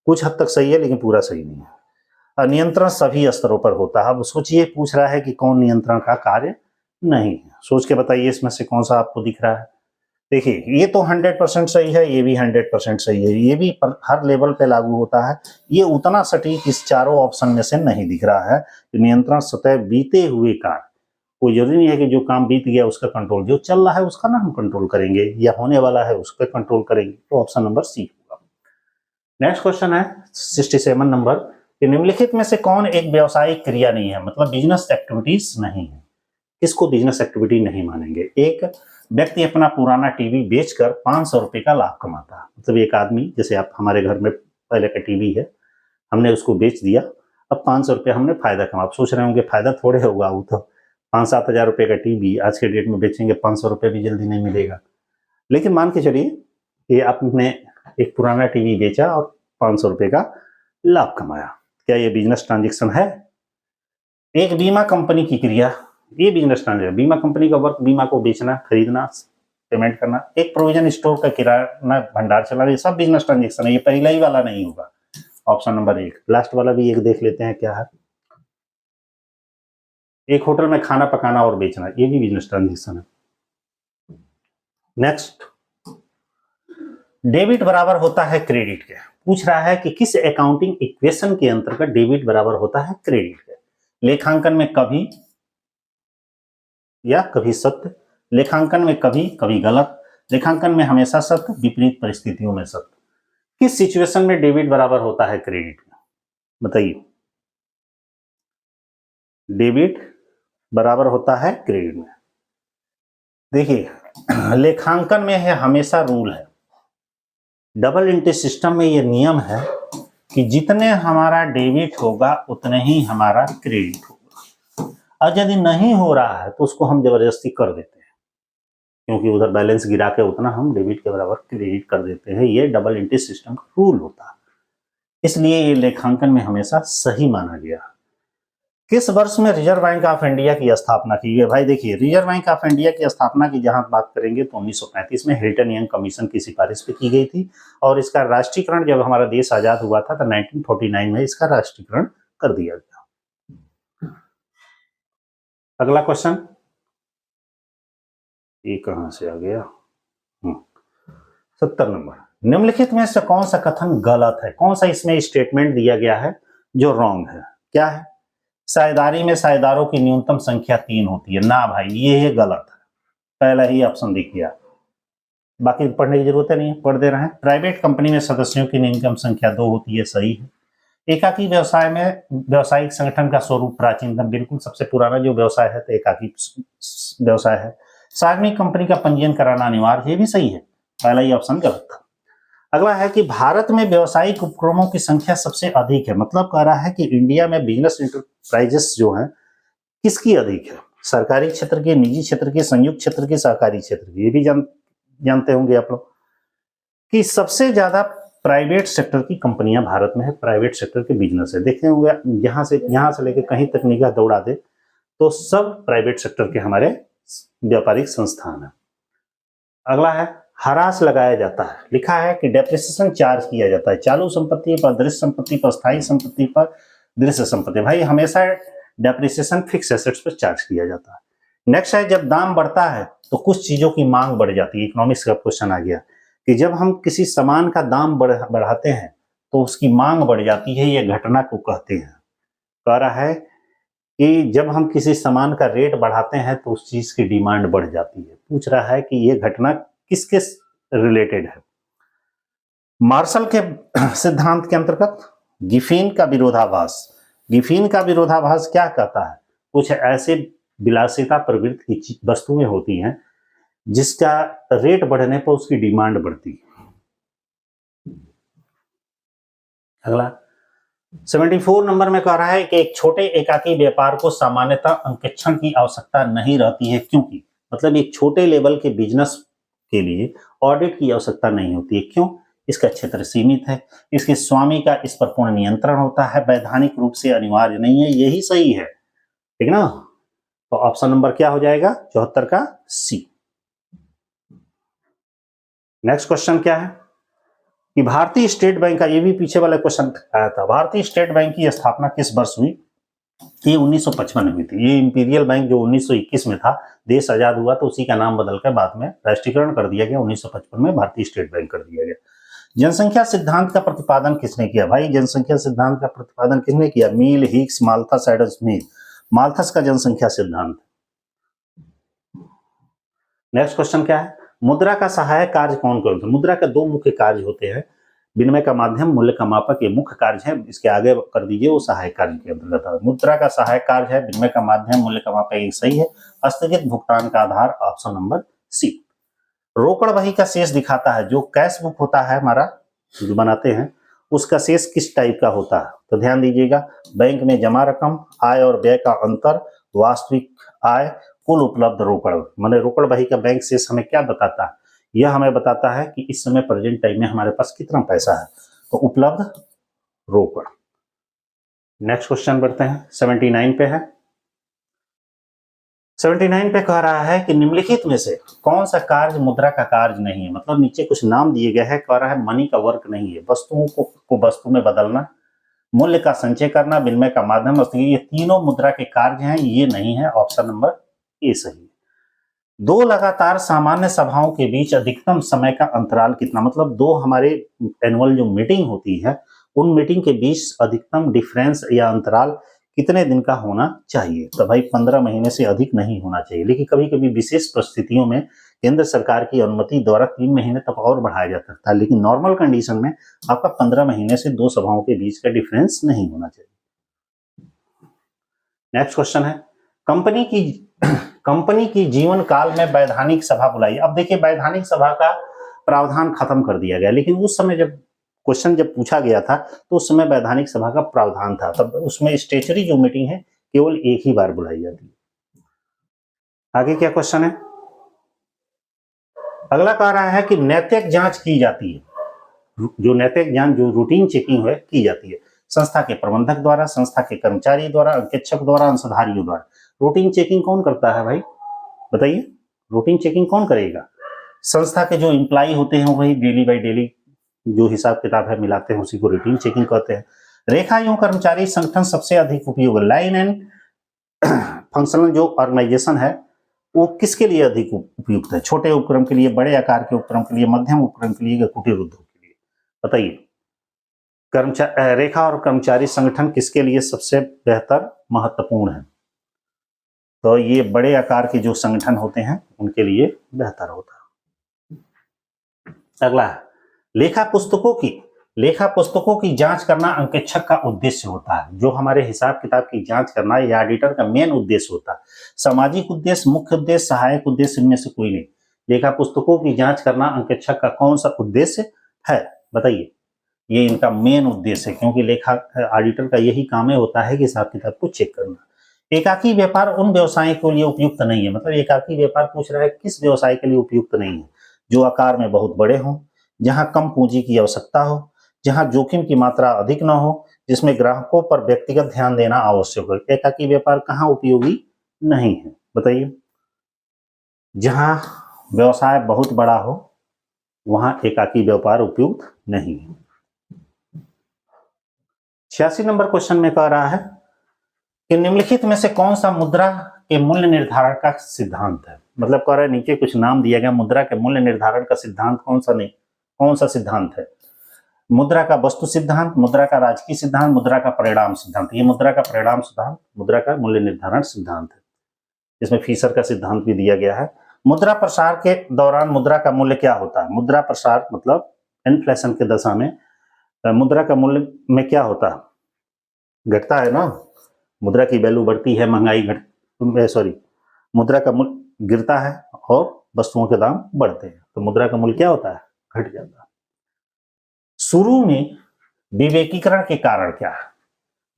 कुछ हद तक सही है लेकिन पूरा सही नहीं है। नियंत्रण सभी स्तरों पर होता है। अब सोचिए, पूछ रहा है कि कौन नियंत्रण का कार्य नहीं है। सोच के बताइए इसमें से कौन सा आपको दिख रहा है। देखिए ये तो 100% सही है, ये भी 100% सही है, ये भी हर लेवल पे लागू होता है। ये उतना सटीक इस चारों ऑप्शन में से नहीं दिख रहा है। नियंत्रण सतह बीते हुए कार्य, कोई जरूरी नहीं है कि जो काम बीत गया उसका कंट्रोल, जो चल रहा है उसका ना हम कंट्रोल करेंगे, या होने वाला है उस पर कंट्रोल करेंगे। तो ऑप्शन नंबर सी होगा। नेक्स्ट क्वेश्चन है 67 नंबर कि निम्नलिखित में से कौन एक व्यावसायिक क्रिया नहीं है, मतलब बिजनेस एक्टिविटीज नहीं है। किसको बिजनेस एक्टिविटी नहीं मानेंगे? एक व्यक्ति अपना पुराना टीवी बेचकर 500 रुपए का लाभ कमाता है। मतलब एक आदमी, जैसे आप हमारे घर में पहले का टीवी है, हमने उसको बेच दिया, अब 500 रुपये हमने फायदा कमा। आप सोच रहे होंगे फायदा थोड़े होगा, वो तो 5-7 हजार रुपये का टीवी आज के डेट में बेचेंगे, 500 रुपये भी जल्दी नहीं मिलेगा। लेकिन मान के चलिए ये आपने एक पुराना टीवी बेचा और 500 रुपये का लाभ कमाया, क्या ये बिजनेस ट्रांजेक्शन है? एक बीमा कंपनी की क्रिया, ये बिजनेस ट्रांजेक्शन। बीमा कंपनी का वर्क बीमा को बेचना, खरीदना, पेमेंट करना। एक प्रोविजन स्टोर का किराना भंडार चलाना, ये सब बिजनेस ट्रांजेक्शन है, ये पहला ही वाला नहीं होगा। Option number 1। लास्ट वाला भी एक देख लेते हैं क्या है। एक होटल में खाना पकाना और बेचना, ये भी बिजनेस ट्रांजेक्शन है। नेक्स्ट, डेबिट बराबर होता है क्रेडिट के। पूछ रहा है कि किस अकाउंटिंग इक्वेशन के अंतर्गत डेबिट बराबर होता है क्रेडिट के। लेखांकन में कभी या कभी सत्य, लेखांकन में कभी कभी गलत, लेखांकन में हमेशा सत्य, विपरीत परिस्थितियों में सत्य। किस सिचुएशन में डेबिट बराबर होता है क्रेडिट में, बताइए। डेबिट बराबर होता है क्रेडिट में। देखिए लेखांकन में है हमेशा रूल है, डबल इंटरेस्ट सिस्टम में ये नियम है कि जितने हमारा डेबिट होगा उतने ही हमारा क्रेडिट होगा, और यदि नहीं हो रहा है तो उसको हम जबरदस्ती कर देते हैं, क्योंकि उधर बैलेंस गिरा के उतना हम डेबिट के बराबर क्रेडिट कर देते हैं। ये डबल इंटरेस्ट सिस्टम का रूल होता है, इसलिए ये लेखांकन में हमेशा सही माना गया। किस वर्ष में रिजर्व बैंक ऑफ इंडिया की स्थापना की गई? भाई देखिए, रिजर्व बैंक ऑफ इंडिया की स्थापना की जहां बात करेंगे तो 1935 में हिल्टन यंग कमीशन की सिफारिश पे की गई थी, और इसका राष्ट्रीयकरण जब हमारा देश आजाद हुआ था तो 1949 में इसका राष्ट्रीयकरण कर दिया गया। अगला क्वेश्चन, ये कहां से आ गया, 70 नंबर। निम्नलिखित में से कौन सा कथन गलत है? कौन सा इसमें स्टेटमेंट दिया गया है जो रॉन्ग है? क्या है? साझेदारी में साझेदारों की न्यूनतम संख्या 3 होती है। ना भाई, ये गलत है, पहला ही ऑप्शन दिख गया, बाकी पढ़ने की जरूरत नहीं है, पढ़ दे रहे हैं। प्राइवेट कंपनी में सदस्यों की न्यूनतम संख्या 2 होती है, सही है। एकाकी व्यवसाय में व्यावसायिक संगठन का स्वरूप प्राचीनतम, बिल्कुल सबसे पुराना जो व्यवसाय है तो एकाकी व्यवसाय है। सार्वजनिक कंपनी का पंजीयन कराना अनिवार्य, ये भी सही है, पहला ही ऑप्शन गलत था। अगला है कि भारत में व्यावसायिक उपक्रमों की संख्या सबसे अधिक है, मतलब कह रहा है कि इंडिया में बिजनेस इंटरप्राइजेस जो हैं किसकी अधिक है? सरकारी क्षेत्र की, निजी क्षेत्र की, संयुक्त क्षेत्र की, सहकारी क्षेत्र की। ये भी जानते होंगे आप लोग कि सबसे ज्यादा प्राइवेट सेक्टर की कंपनियां भारत में है, प्राइवेट सेक्टर के बिजनेस है। देखे होंगे यहां से लेकर कहीं तक निगाह दौड़ा दे तो सब प्राइवेट सेक्टर के हमारे व्यापारिक संस्थान है। अगला है हरास लगाया जाता है, लिखा है कि डेप्रिसिएशन चार्ज किया जाता है चालू संपत्ति पर, दृश्य संपत्ति पर, स्थायी संपत्ति पर, दृश्य संपत्ति। भाई हमेशा डेप्रिसिएशन फिक्स एसेट्स पर चार्ज किया जाता है। नेक्स्ट है जब दाम बढ़ता है तो कुछ चीजों की मांग बढ़ जाती है। इकोनॉमिक्स का क्वेश्चन आ गया कि जब हम किसी सामान का दाम बढ़ाते हैं तो उसकी मांग बढ़ जाती है, ये घटना को कहते हैं। कह रहा है कि जब हम किसी सामान का रेट बढ़ाते हैं तो उस चीज की डिमांड बढ़ जाती है। पूछ रहा है कि ये घटना किसके रिलेटेड है? मार्शल के सिद्धांत के अंतर्गत गिफिन का विरोधाभास। गिफिन का विरोधाभास क्या कहता है? कुछ ऐसे विलासिता प्रवृत्ति की वस्तुएं होती हैं जिसका रेट बढ़ने पर उसकी डिमांड बढ़ती है। अगला 74 नंबर में कह रहा है कि एक छोटे एकाकी व्यापार को सामान्यतः अंकेक्षण की आवश्यकता नहीं रहती है, क्योंकि मतलब एक छोटे लेवल के बिजनेस के लिए ऑडिट की आवश्यकता नहीं होती है। क्यों? इसका क्षेत्र सीमित है, इसके स्वामी का इस पर पूर्ण नियंत्रण होता है, वैधानिक रूप से अनिवार्य नहीं है। यही सही है, ठीक ना? तो ऑप्शन नंबर क्या हो जाएगा? 74 का सी। नेक्स्ट क्वेश्चन क्या है कि भारतीय स्टेट बैंक का, ये भी पीछे वाला क्वेश्चन आया था, भारतीय स्टेट बैंक की स्थापना किस वर्ष हुई? ये 1955 में हुई थी। ये इंपीरियल बैंक जो 1921 में था, देश आजाद हुआ तो उसी का नाम बदलकर बाद में राष्ट्रीयकरण कर दिया गया। 1955 में भारतीय स्टेट बैंक कर दिया गया। जनसंख्या सिद्धांत का प्रतिपादन किसने किया? भाई जनसंख्या सिद्धांत का प्रतिपादन किसने किया? Mill, Hicks, Malthus, Adam Smith. Malthus का जनसंख्या सिद्धांत, नेक्स्ट क्वेश्चन क्या है, मुद्रा का सहायक कार्य कौन कौन सा। मुद्रा का दो मुख्य कार्य होते हैं, विनिमय का माध्यम, मूल्य का मापक, ये मुख्य कार्य है। इसके आगे कर दीजिए वो सहायक कार्य के अंतर्गत है। मुद्रा का सहायक कार्य है विनिमय का माध्यम, मूल्य का मापक, ये सही है। स्थगित भुगतान का आधार ऑप्शन नंबर सी। रोकड़ बही का शेष दिखाता है, जो कैश बुक होता है हमारा जो बनाते हैं उसका शेष किस टाइप का होता है। तो ध्यान दीजिएगा, बैंक में जमा रकम, आय और व्यय का अंतर, वास्तविक आय, कुल उपलब्ध रोकड़। माने रोकड़ बही का बैंक शेष हमें क्या बताता है, यह हमें बताता है कि इस समय प्रेजेंट टाइम में हमारे पास कितना पैसा है, तो उपलब्ध रोकड़। नेक्स्ट क्वेश्चन बढ़ते हैं, 79 पे है। 79 पे कह रहा है कि निम्नलिखित में से कौन सा कार्य मुद्रा का कार्य नहीं है। मतलब नीचे कुछ नाम दिए गए हैं, कह रहा है मनी का वर्क नहीं है, वस्तुओं को वस्तु में बदलना, मूल्य का संचय करना, विनिमय का माध्यम, ये तीनों मुद्रा के कार्य हैं, ये नहीं है। ऑप्शन नंबर ए सही है। दो लगातार सामान्य सभाओं के बीच अधिकतम समय का अंतराल कितना। मतलब दो हमारे एनुअल जो मीटिंग होती है उन मीटिंग के बीच अधिकतम डिफरेंस या अंतराल कितने दिन का होना चाहिए। तो भाई 15 महीने से अधिक नहीं होना चाहिए, लेकिन कभी कभी विशेष परिस्थितियों में केंद्र सरकार की अनुमति द्वारा 3 महीने तक और बढ़ाया जा सकता है, लेकिन नॉर्मल कंडीशन में आपका 15 महीने से दो सभाओं के बीच का डिफरेंस नहीं होना चाहिए। नेक्स्ट क्वेश्चन है, कंपनी की जीवन काल में वैधानिक सभा बुलाई। अब देखिए वैधानिक सभा का प्रावधान खत्म कर दिया गया, लेकिन उस समय जब क्वेश्चन जब पूछा गया था तो उस समय वैधानिक सभा का प्रावधान था, तब उसमें स्टेचुरी जो मीटिंग है केवल एक ही बार बुलाई जाती है। आगे क्या क्वेश्चन है, अगला कह रहा है कि नैतिक जांच की जाती है। जो नैतिक जांच जो रूटीन चेकिंग है की जाती है संस्था के प्रबंधक द्वारा, संस्था के कर्मचारी द्वारा, अंकेक्षक द्वारा, अंशधारियों द्वारा। रूटीन चेकिंग कौन करता है भाई बताइए, रूटीन चेकिंग कौन करेगा। संस्था के जो एम्प्लॉय होते हैं वही डेली बाई डेली जो हिसाब किताब है मिलाते हैं, उसी को रूटीन चेकिंग कहते हैं। रेखा एवं कर्मचारी संगठन सबसे अधिक उपयोग, लाइन एंड फंक्शनल जो ऑर्गेनाइजेशन है वो किसके लिए अधिक उपयुक्त है। छोटे उपक्रम के लिए, बड़े आकार के उपक्रम के लिए, मध्यम उपक्रम के लिए, कुटीर उद्योग के लिए, बताइए। रेखा और कर्मचारी संगठन किसके लिए सबसे बेहतर महत्वपूर्ण है, तो ये बड़े आकार के जो संगठन होते हैं उनके लिए बेहतर होता है। अगला है, लेखा पुस्तकों की जांच करना अंकेक्षक का उद्देश्य होता है। जो हमारे हिसाब किताब की जांच करना या ऑडिटर का मेन उद्देश्य होता है। सामाजिक उद्देश्य, मुख्य उद्देश्य, सहायक उद्देश्य, इनमें से कोई नहीं। लेखा पुस्तकों की जांच करना अंकेक्षक का कौन सा उद्देश्य है बताइए। ये इनका मेन उद्देश्य है, क्योंकि लेखा ऑडिटर का यही काम है होता है कि हिसाब किताब को चेक करना। एकाकी व्यापार उन व्यवसायों के लिए उपयुक्त नहीं है। मतलब एकाकी व्यापार पूछ रहा है किस व्यवसाय के लिए उपयुक्त नहीं है, जो आकार में बहुत बड़े हों, जहां कम पूंजी की आवश्यकता हो, जहां जोखिम की मात्रा अधिक न हो, जिसमें ग्राहकों पर व्यक्तिगत ध्यान देना आवश्यक हो। एकाकी व्यापार कहाँ उपयोगी नहीं है बताइए। जहां व्यवसाय बहुत बड़ा हो वहां एकाकी व्यापार उपयुक्त नहीं है। 86 नंबर क्वेश्चन में कह रहा है कि निम्नलिखित में से कौन सा मुद्रा के मूल्य निर्धारण का सिद्धांत है। मतलब कह रहा है नीचे कुछ नाम दिया गया, मुद्रा के मूल्य निर्धारण का सिद्धांत कौन सा सिद्धांत है। मुद्रा का वस्तु सिद्धांत, मुद्रा का राजकीय सिद्धांत, मुद्रा का परिणाम सिद्धांत। ये मुद्रा का परिणाम सिद्धांत मुद्रा का मूल्य निर्धारण सिद्धांत है। इसमें फीसर का सिद्धांत भी दिया गया है। मुद्रा प्रसार के दौरान मुद्रा का मूल्य क्या होता है। मुद्रा प्रसार मतलब इन्फ्लेशन के दशा में मुद्रा का मूल्य में क्या होता है, घटता है ना। मुद्रा की वैल्यू बढ़ती है, महंगाई मुद्रा का मूल्य गिरता है और वस्तुओं के दाम बढ़ते हैं, तो मुद्रा का मूल्य क्या होता है, घट जाता है। शुरू में विवेकीकरण के कारण क्या है।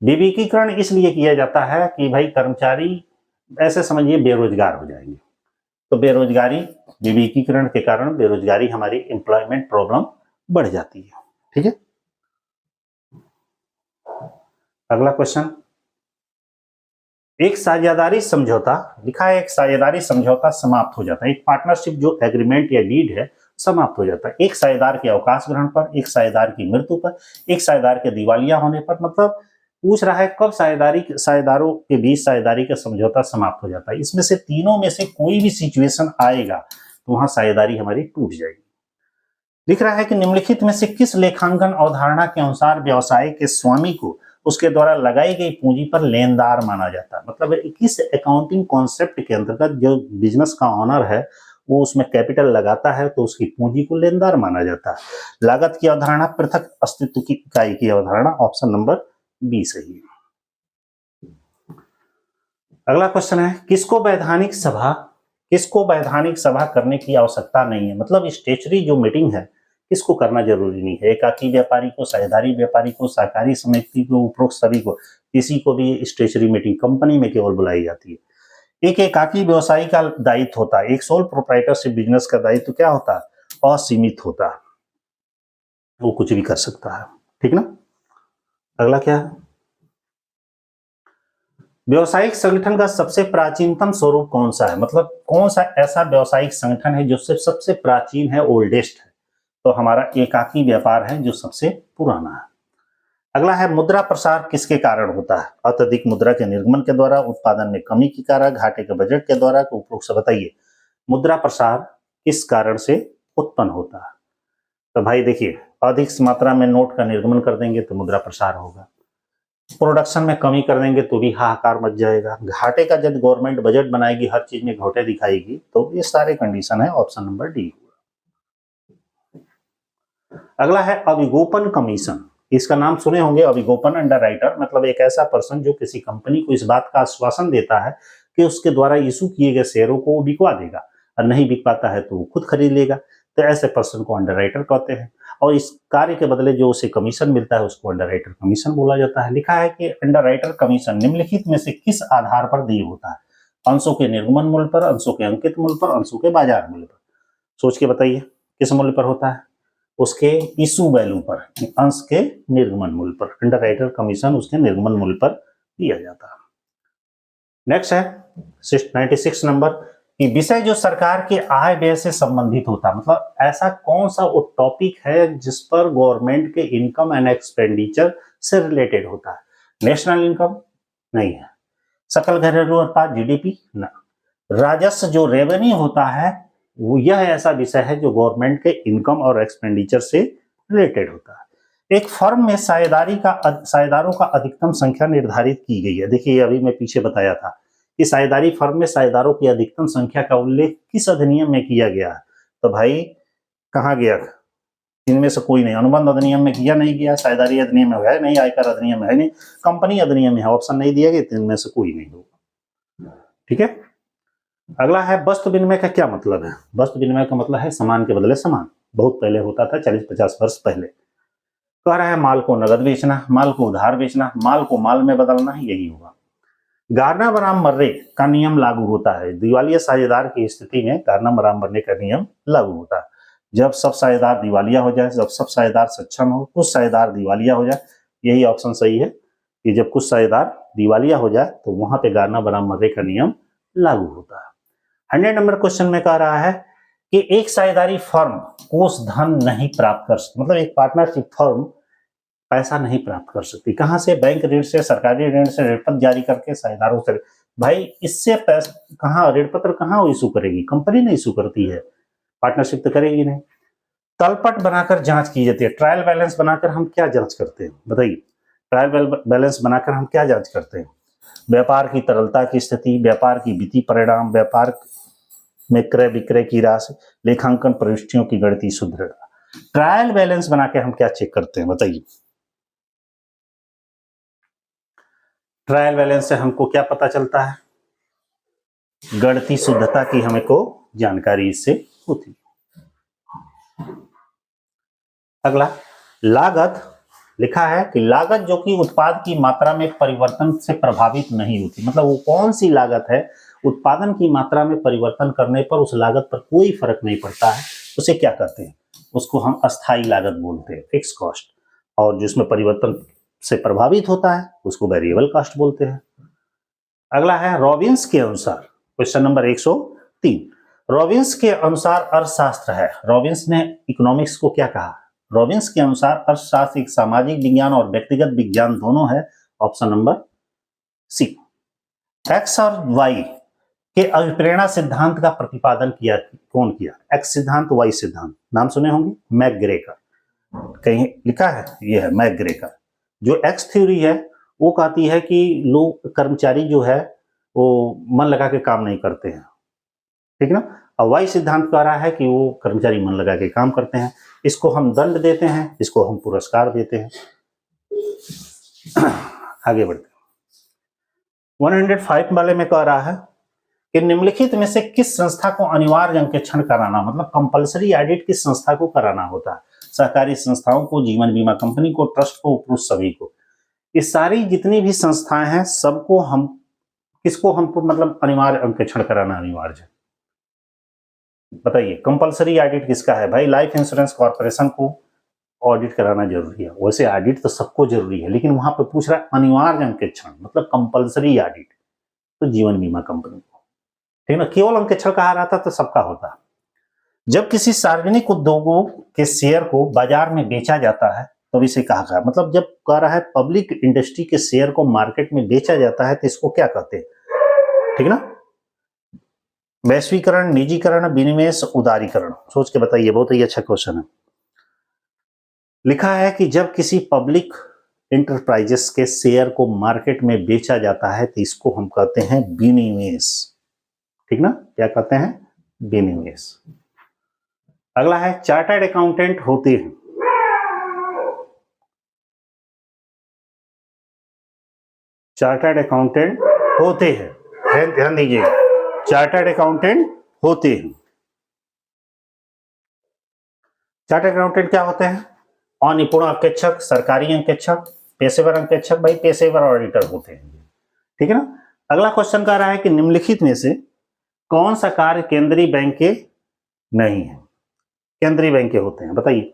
विवेकीकरण इसलिए किया जाता है कि भाई कर्मचारी ऐसे समझिए बेरोजगार हो जाएंगे, तो बेरोजगारी, विवेकीकरण के कारण बेरोजगारी हमारी एम्प्लॉयमेंट प्रॉब्लम बढ़ जाती है। ठीक है, अगला क्वेश्चन, एक साझेदारी समझौता लिखा है, एक साझेदारी समझौता समाप्त हो जाता है। एक पार्टनरशिप जो एग्रीमेंट या डीड है समाप्त हो जाता है एक साझेदार के अवकाश ग्रहण पर, एक साझेदार की मृत्यु पर, एक साझेदार के दिवालिया होने पर। मतलब पूछ रहा है कब साझेदारों के बीच साझेदारी का समझौता समाप्त हो जाता है। इसमें से तीनों में से कोई भी सिचुएशन आएगा तो वहां साझेदारी हमारी टूट जाएगी। लिख रहा है कि निम्नलिखित में से किस लेखांकन अवधारणा के अनुसार व्यवसाय के स्वामी को उसके द्वारा लगाई गई पूंजी पर लेनदार माना जाता है। मतलब किस अकाउंटिंग कॉन्सेप्ट के अंतर्गत जो बिजनेस का ऑनर है वो उसमें कैपिटल लगाता है तो उसकी पूंजी को लेनदार माना जाता है। लागत की अवधारणा पृथक अस्तित्व की इकाई की अवधारणा, ऑप्शन नंबर बी सही है। अगला क्वेश्चन है, किसको वैधानिक सभा करने की आवश्यकता नहीं है। मतलब स्टेचुरी जो मीटिंग है किसको करना जरूरी नहीं है। एकाकी व्यापारी को, साझेदारी व्यापारी को, सहकारी समिति को, उपरोक्त सभी को, किसी को भी स्टेचुरी मीटिंग कंपनी में केवल बुलाई जाती है। एक एकाकी व्यवसायी का दायित्व होता है, एक सोल प्रोप्राइटरशिप बिजनेस का दायित्व क्या होता है, असीमित होता है, वो कुछ भी कर सकता है। ठीक ना। अगला क्या है, व्यवसायिक संगठन का सबसे प्राचीनतम स्वरूप कौन सा है। मतलब कौन सा ऐसा व्यवसायिक संगठन है जो सबसे प्राचीन है, ओल्डेस्ट है। तो हमारा एकाकी व्यापार है जो सबसे पुराना है। अगला है, मुद्रा प्रसार किसके कारण होता है। अत्यधिक मुद्रा के निर्गमन के द्वारा, उत्पादन में कमी के कारण, घाटे के बजट के द्वारा। तो उपरोक्त से बताइए मुद्रा प्रसार किस कारण से उत्पन्न होता है। तो भाई देखिए, अधिक मात्रा में नोट का निर्गमन कर देंगे तो मुद्रा प्रसार होगा, प्रोडक्शन में कमी कर देंगे तो भी हाहाकार मच जाएगा, घाटे का जब गवर्नमेंट बजट बनाएगी हर चीज में घाटे दिखाएगी, तो ये सारे कंडीशन है, ऑप्शन नंबर डी। अगला है अभिगोपन कमीशन। इसका नाम सुने होंगे, अभिगोपन अंडरराइटर। मतलब एक ऐसा पर्सन जो किसी कंपनी को इस बात का आश्वासन देता है कि उसके द्वारा इशू किए गए शेयरों को वो बिकवा देगा, और नहीं बिक पाता है तो वो खुद खरीद लेगा। तो ऐसे पर्सन को अंडरराइटर कहते हैं, और इस कार्य के बदले जो उसे कमीशन मिलता है उसको अंडरराइटर कमीशन बोला जाता है। लिखा है कि अंडरराइटर कमीशन निम्नलिखित में से किस आधार पर देय होता है। अंशों के निर्गमन मूल्य पर, अंशों के अंकित मूल्य पर, अंशों के बाजार मूल्य पर। सोच के बताइए किस मूल्य पर होता है, उसके इशू वैल्यू पर, अंश के निर्गमन मूल्य पर। अंडरराइटर कमीशन उसके निर्गमन मूल्य पर दिया जाता है। नेक्स्ट है 96 नंबर कि विषय जो सरकार के आय व्यय से संबंधित होता है। मतलब ऐसा कौन सा वो टॉपिक है जिस पर गवर्नमेंट के इनकम एंड एक्सपेंडिचर से रिलेटेड होता है। नेशनल इनकम नहीं है, सकल घरेलू उत्पाद जीडीपी ना, राजस्व जो रेवेन्यू होता है वो यह ऐसा विषय है जो गवर्नमेंट के इनकम और एक्सपेंडिचर से रिलेटेड होता है। एक फर्म में साझेदारों का अधिकतम संख्या निर्धारित की गई है। देखिए अभी मैं पीछे बताया था कि साझेदारी फर्म में साझेदारों की अधिकतम संख्या का उल्लेख किस अधिनियम में किया गया है। तो भाई कहाँ गया, इनमें से कोई नहीं। अनुबंध अधिनियम में किया नहीं गया, साझेदारी अधिनियम में है नहीं, आयकर अधिनियम में है नहीं, कंपनी अधिनियम में है। ऑप्शन नहीं दिया गया, इनमें से कोई नहीं होगा। ठीक है। अगला है वस्तु विनिमय का क्या मतलब है। वस्तु विनिमय का मतलब है सामान के बदले सामान। बहुत पहले होता था, 40-50 वर्ष पहले। कह रहा है माल को नगद बेचना, माल को उधार बेचना, माल को माल में बदलना, यही होगा। गारना बराम मर्रे का नियम लागू होता है। दिवालिया साझेदार की स्थिति में गारना बराम मर्रे का नियम लागू होता है। जब सब साझेदार दिवालिया हो जाए, जब सब साझेदार सक्षम हो, कुछ साझेदार दिवालिया हो जाए, यही ऑप्शन सही है कि जब कुछ साझेदार दिवालिया हो जाए तो वहां पे गारना बराम मर्रे का नियम लागू होता है। 100 नंबर क्वेश्चन में कह रहा है कि एक साझेदारी फर्म कोष धन नहीं प्राप्त कर सकती। मतलब एक पार्टनरशिप फर्म पैसा नहीं प्राप्त कर सकती। कहां से, बैंक ऋण से, सरकारी ऋण से, ऋण पत्र जारी करके साझेदारों से। भाई इससे पैसा कहां, ऋण पत्र कहां इशू करेगी, कंपनी नहीं इशू करती है, पार्टनरशिप तो करेगी नहीं। तलपट बनाकर जांच की जाती है। ट्रायल बैलेंस बनाकर हम क्या जांच करते हैं बताइए। ट्रायल बैलेंस बनाकर हम क्या जांच करते हैं, व्यापार की तरलता की स्थिति, व्यापार की वित्तीय परिणाम, व्यापार में क्रय विक्रय की राशि, लेखांकन प्रविष्टियों की गणितीय शुद्धता। ट्रायल बैलेंस बना के हम क्या चेक करते हैं बताइए। ट्रायल बैलेंस से हमको क्या पता चलता है, गणितीय शुद्धता की हमें को जानकारी इससे होती है। अगला लागत, लिखा है कि लागत जो कि उत्पाद की मात्रा में परिवर्तन से प्रभावित नहीं होती। मतलब वो कौन सी लागत है, उत्पादन की मात्रा में परिवर्तन करने पर उस लागत पर कोई फर्क नहीं पड़ता है, उसे क्या कहते हैं, उसको हम अस्थायी लागत बोलते हैं, फिक्स कॉस्ट। और जिसमें परिवर्तन से प्रभावित होता है उसको वेरिएबल कॉस्ट बोलते हैं। अगला है रॉबिन्स के अनुसार, क्वेश्चन नंबर 103। रॉबिन्स के अनुसार अर्थशास्त्र है। रॉबिन्स ने इकोनॉमिक्स को क्या कहा, रॉबिन्स के अनुसार अर्थशास्त्र एक सामाजिक विज्ञान और व्यक्तिगत विज्ञान दोनों है, ऑप्शन नंबर सी। एक्स और वाई के अभिप्रेरणा सिद्धांत का प्रतिपादन कौन किया, एक्स सिद्धांत, वाई सिद्धांत, नाम सुने होंगे, मैकग्रेगर। कहीं लिखा है, ये है मैकग्रेगर। जो एक्स थ्योरी है वो कहती है कि लोग, कर्मचारी जो है वो मन लगा के काम नहीं करते हैं, ठीक ना, और वाई सिद्धांत कह रहा है कि वो कर्मचारी मन लगा के काम करते हैं, इसको हम दंड देते हैं, इसको हम पुरस्कार देते हैं। आगे बढ़ते हैं। 105 वाले में कह रहा है कि निम्नलिखित में से किस संस्था को अनिवार्य अंकेक्षण कराना, मतलब कंपलसरी ऑडिट किस संस्था को कराना होता है? सहकारी संस्थाओं को, जीवन बीमा कंपनी को, ट्रस्ट को, उपरोक्त सभी को। ये सारी जितनी भी संस्थाएं हैं सबको हम किसको हमको मतलब अनिवार्य अंकेक्षण कराना अनिवार्य है? बताइए, कंपलसरी ऑडिट किसका है भाई? लाइफ इंश्योरेंस कॉर्पोरेशन को ऑडिट कराना जरूरी है। वैसे ऑडिट तो सबको जरूरी है, लेकिन वहां पे पूछ रहा है अनिवार्य अंकेक्षण मतलब कंपलसरी ऑडिट, तो जीवन बीमा कंपनी को, ठीक ना। केवल अंकेक्षण कहा रहता तो सबका होता। जब किसी सार्वजनिक उद्योगों के शेयर को बाजार में बेचा जाता है तब इसे कहा गया, मतलब जब कह रहा है पब्लिक इंडस्ट्री के शेयर को मार्केट में बेचा जाता है तो इसको क्या कहते हैं, ठीक ना। वैश्वीकरण, निजीकरण, विनिवेश, उदारीकरण। सोच के बताइए, बहुत ही अच्छा क्वेश्चन है। लिखा है कि जब किसी पब्लिक इंटरप्राइजेस के शेयर को मार्केट में बेचा जाता है तो इसको हम कहते हैं विनिवेश, ठीक ना। क्या कहते हैं? विनिवेश। अगला है चार्टर्ड अकाउंटेंट होते हैं। चार्टर्ड अकाउंटेंट होते हैं, ध्यान दीजिएगा, चार्टर्ड अकाउंटेंट होते हैं। चार्टर्ड अकाउंटेंट क्या होते हैं? अनिपुण अंकेक्षक, सरकारी अंकेक्षक, पेशेवर अंकेक्षक, भाई पेशेवर ऑडिटर होते हैं, ठीक है ना। अगला क्वेश्चन कह रहा है कि निम्नलिखित में से कौन सा कार्य केंद्रीय बैंक के नहीं है? केंद्रीय बैंक के होते हैं, बताइए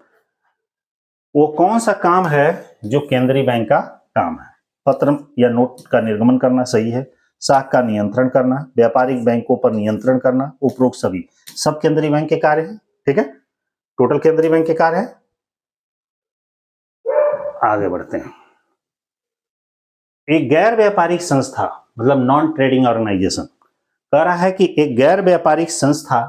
वो कौन सा काम है जो केंद्रीय बैंक का काम है? पत्र या नोट का निर्गमन करना, सही है। शाख का नियंत्रण करना, व्यापारिक बैंकों पर नियंत्रण करना, उपरोक्त सभी, सब केंद्रीय बैंक के कार्य है, ठीक है। टोटल केंद्रीय बैंक के कार्य है। आगे बढ़ते हैं। एक गैर व्यापारिक संस्था मतलब नॉन ट्रेडिंग ऑर्गेनाइजेशन कह रहा है कि एक गैर व्यापारिक संस्था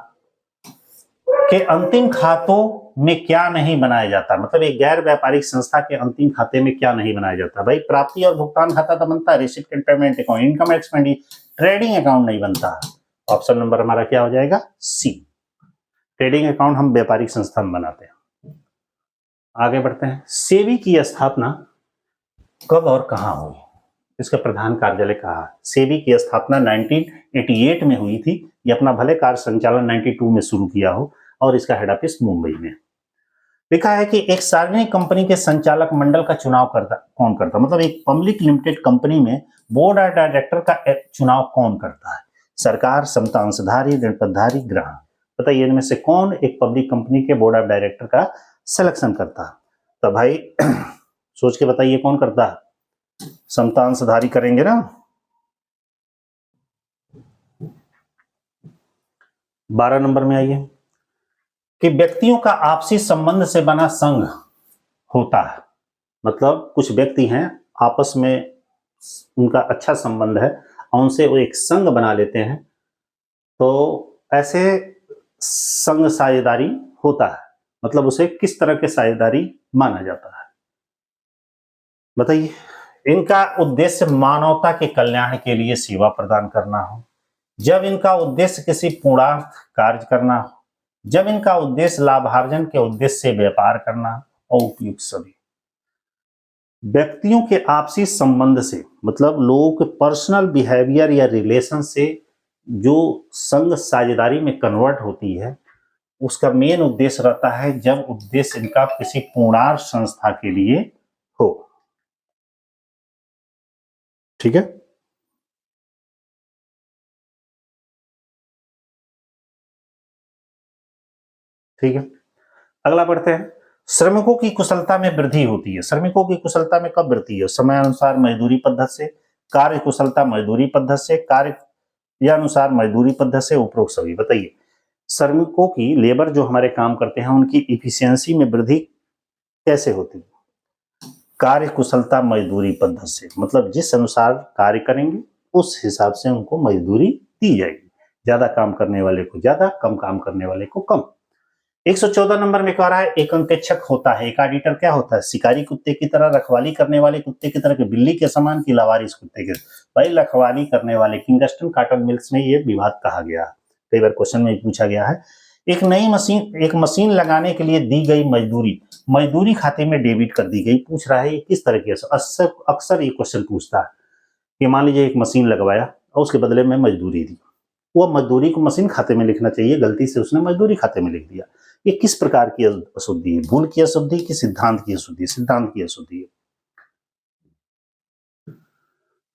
के अंतिम खातों में क्या नहीं बनाया जाता, मतलब एक गैर व्यापारिक संस्था के अंतिम खाते में क्या नहीं बनाया जाता? भाई प्राप्ति और भुगतान खाता तो बनता है, receipt and payment account, income expenditure, trading account नहीं बनता। ऑप्शन नंबर हमारा क्या हो जाएगा? सी, ट्रेडिंग अकाउंट हम व्यापारिक संस्था में बनाते हैं। आगे बढ़ते हैं। सेबी की स्थापना कब और कहां हुई? इसका प्रधान कार्यालय कहा है। सेबी की स्थापना 1988 में हुई थी। ये अपना भले कार्य संचालन 92 में शुरू किया हो और इसका हेड ऑफिस मुंबई में। लिखा है कि एक सार्वजनिक कंपनी के संचालक मंडल का चुनाव कौन करता, मतलब एक पब्लिक लिमिटेड कंपनी में बोर्ड ऑफ डायरेक्टर का चुनाव कौन करता है? सरकार, समता अंशधारी, ऋणपतधारी, ग्राहक। बताइए इनमें से कौन एक पब्लिक कंपनी के बोर्ड ऑफ डायरेक्टर का सिलेक्शन करता है? तो भाई सोच के बताइए कौन करता है? समता अंशधारी करेंगे ना। 12 नंबर में आइए कि व्यक्तियों का आपसी संबंध से बना संघ होता है, मतलब कुछ व्यक्ति हैं आपस में उनका अच्छा संबंध है और उनसे वो एक संघ बना लेते हैं, तो ऐसे संघ साझेदारी होता है, मतलब उसे किस तरह के साझेदारी माना जाता है? बताइए। इनका उद्देश्य मानवता के कल्याण के लिए सेवा प्रदान करना हो, जब इनका उद्देश्य किसी पूर्णार्थ कार्य करना हो, जब इनका उद्देश्य लाभार्जन के उद्देश्य से व्यापार करना और उपयुक्त सभी। व्यक्तियों के आपसी संबंध से मतलब लोगों के पर्सनल बिहेवियर या रिलेशन से जो संघ साझेदारी में कन्वर्ट होती है, उसका मेन उद्देश्य रहता है जब उद्देश्य इनका किसी पूर्णार्थ संस्था के लिए हो, ठीक है। ठीक है, अगला बढ़ते हैं। श्रमिकों की कुशलता में वृद्धि होती है। श्रमिकों की कुशलता में कब वृद्धि है? समय अनुसार मजदूरी पद्धति से, कार्य कुशलता मजदूरी पद्धति से, कार्य या अनुसार मजदूरी पद्धति से, उपरोक्त सभी। बताइए श्रमिकों की, लेबर जो हमारे काम करते हैं, उनकी इफिशियंसी में वृद्धि कैसे होती है? कार्य कुशलता मजदूरी पद्धति से, मतलब जिस अनुसार कार्य करेंगे उस हिसाब से उनको मजदूरी दी जाएगी। ज्यादा काम करने वाले को ज्यादा, कम काम करने वाले को कम। 114 नंबर में कह रहा है एक अंकेक्षक होता है। एक ऑडिटर क्या होता है? शिकारी कुत्ते की तरह, रखवाली करने वाले कुत्ते की तरह, के बिल्ली के समान की लावारिस कुत्ते के। भाई रखवाली करने वाले, किंगस्टन कॉटन मिल्स में ये विभाग कहा गया। कई बार क्वेश्चन में पूछा गया है। एक मशीन लगाने के लिए दी गई मजदूरी खाते में डेबिट कर दी गई। पूछ रहा है ये किस तरीके से। अक्सर ये क्वेश्चन पूछता है कि मान लीजिए एक मशीन लगवाया और उसके बदले में मजदूरी दी, वो मजदूरी को मशीन खाते में लिखना चाहिए, गलती से उसने मजदूरी खाते में लिख दिया। ये किस प्रकार की अशुद्धि है? भूल की अशुद्धि की सिद्धांत की अशुद्धि? सिद्धांत की अशुद्धि है।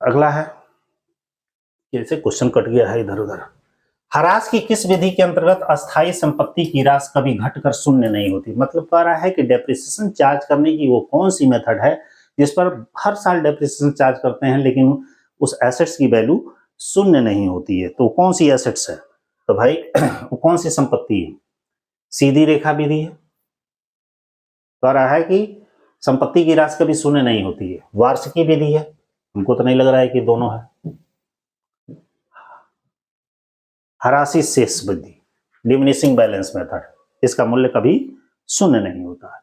अगला है, जैसे क्वेश्चन कट गया है इधर उधर। ह्रास की किस विधि के अंतर्गत अस्थायी संपत्ति की राशि कभी घटकर शून्य नहीं होती? मतलब कह रहा है कि डेप्रिसिएशन चार्ज करने की वो कौन सी मेथड है जिस पर हर साल डेप्रिसिएशन चार्ज करते हैं लेकिन उस एसेट्स की वैल्यू शून्य नहीं होती है। तो कौन सी एसेट्स है? तो भाई वो कौन सी संपत्ति है? सीधी रेखा विधि है। कह रहा है कि संपत्ति की राशि कभी शून्य नहीं होती है। वार्षिकी विधि है, हमको तो नहीं लग रहा है कि दोनों है। ह्रासी शेष विधि, डिमिनिशिंग बैलेंस मेथड, इसका मूल्य कभी शून्य नहीं होता है।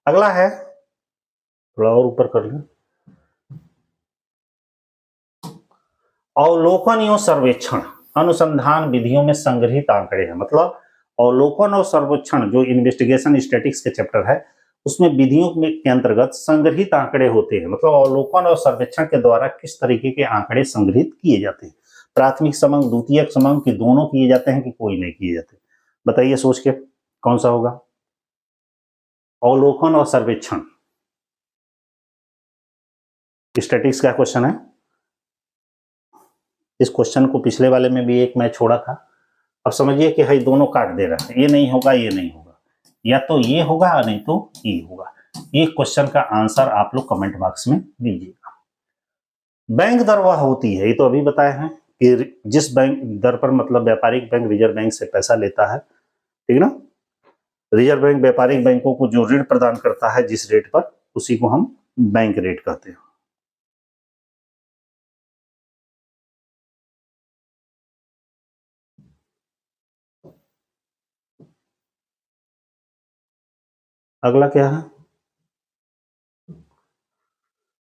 अगला है, थोड़ा और ऊपर कर लें, अवलोकन एवं सर्वेक्षण अनुसंधान विधियों में संग्रहित आंकड़े हैं। मतलब अवलोकन और सर्वेक्षण जो इन्वेस्टिगेशन स्टैटिस्टिक्स के चैप्टर है उसमें विधियों के अंतर्गत संग्रहित आंकड़े होते हैं। मतलब अवलोकन और सर्वेक्षण के द्वारा किस तरीके के आंकड़े संग्रहित किए जाते हैं। प्राथमिक समंग, द्वितीयक समंग की दोनों किए जाते हैं कि कोई नहीं किए जाते? बताइए सोच के कौन सा होगा? अवलोकन और सर्वेक्षण स्टैटिस्टिक्स का क्वेश्चन है। इस क्वेश्चन को पिछले वाले में भी एक मैं छोड़ा था। अब समझिए कि भाई दोनों काट दे रहा है, ये नहीं होगा ये नहीं होगा, या तो ये होगा नहीं तो ये होगा। ये क्वेश्चन का आंसर आप लोग कमेंट बॉक्स में दीजिएगा। बैंक दर वह होती है, ये तो अभी बताए हैं कि जिस बैंक दर पर मतलब व्यापारिक बैंक रिजर्व बैंक से पैसा लेता है, ठीक ना। रिजर्व बैंक व्यापारिक बैंकों को जो ऋण प्रदान करता है जिस रेट पर, उसी को हम बैंक रेट कहते हैं। अगला क्या है?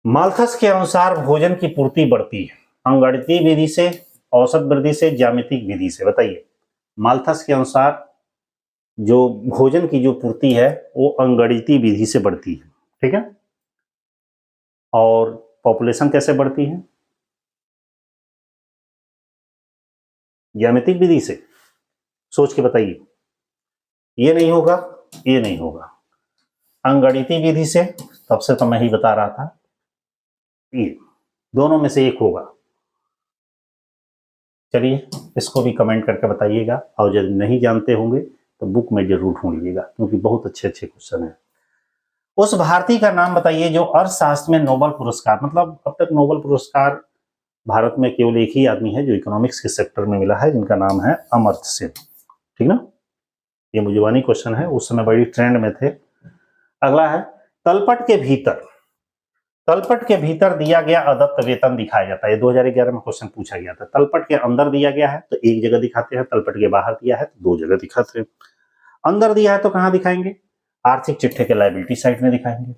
माल्थस के अनुसार भोजन की पूर्ति बढ़ती है अंगणितीय विधि से, औसत वृद्धि से, ज्यामितिक विधि से? बताइए। माल्थस के अनुसार जो भोजन की जो पूर्ति है वो अंगणितीय विधि से बढ़ती है, ठीक है। और पॉपुलेशन कैसे बढ़ती है? ज्यामितिक विधि से। सोच के बताइए। ये नहीं होगा, ये नहीं होगा। अंगणितीय विधि से, तब से तो मैं ही बता रहा था, ये दोनों में से एक होगा। चलिए इसको भी कमेंट करके बताइएगा, और यदि नहीं जानते होंगे तो बुक में जरूर ढूंढिएगा क्योंकि बहुत अच्छे अच्छे क्वेश्चन हैं। उस भारतीय का नाम बताइए जो अर्थशास्त्र में नोबेल पुरस्कार, मतलब अब तक नोबेल पुरस्कार भारत में केवल एक ही आदमी है जो इकोनॉमिक्स के सेक्टर में मिला है, जिनका नाम है अमर्त्य सेन, ठीक ना। ये मुजवानी क्वेश्चन है, उस समय बड़ी ट्रेंड में थे। अगला है, तलपट के भीतर दिया गया अदत्त वेतन दिखाया जाता है। ये 2011 में क्वेश्चन पूछा गया था। तलपट के अंदर दिया गया है तो एक जगह दिखाते हैं, तलपट के बाहर दिया है तो दो जगह दिखाते हैं। अंदर दिया है तो कहां दिखाएंगे? आर्थिक चिट्ठे के लायबिलिटी साइड में दिखाएंगे।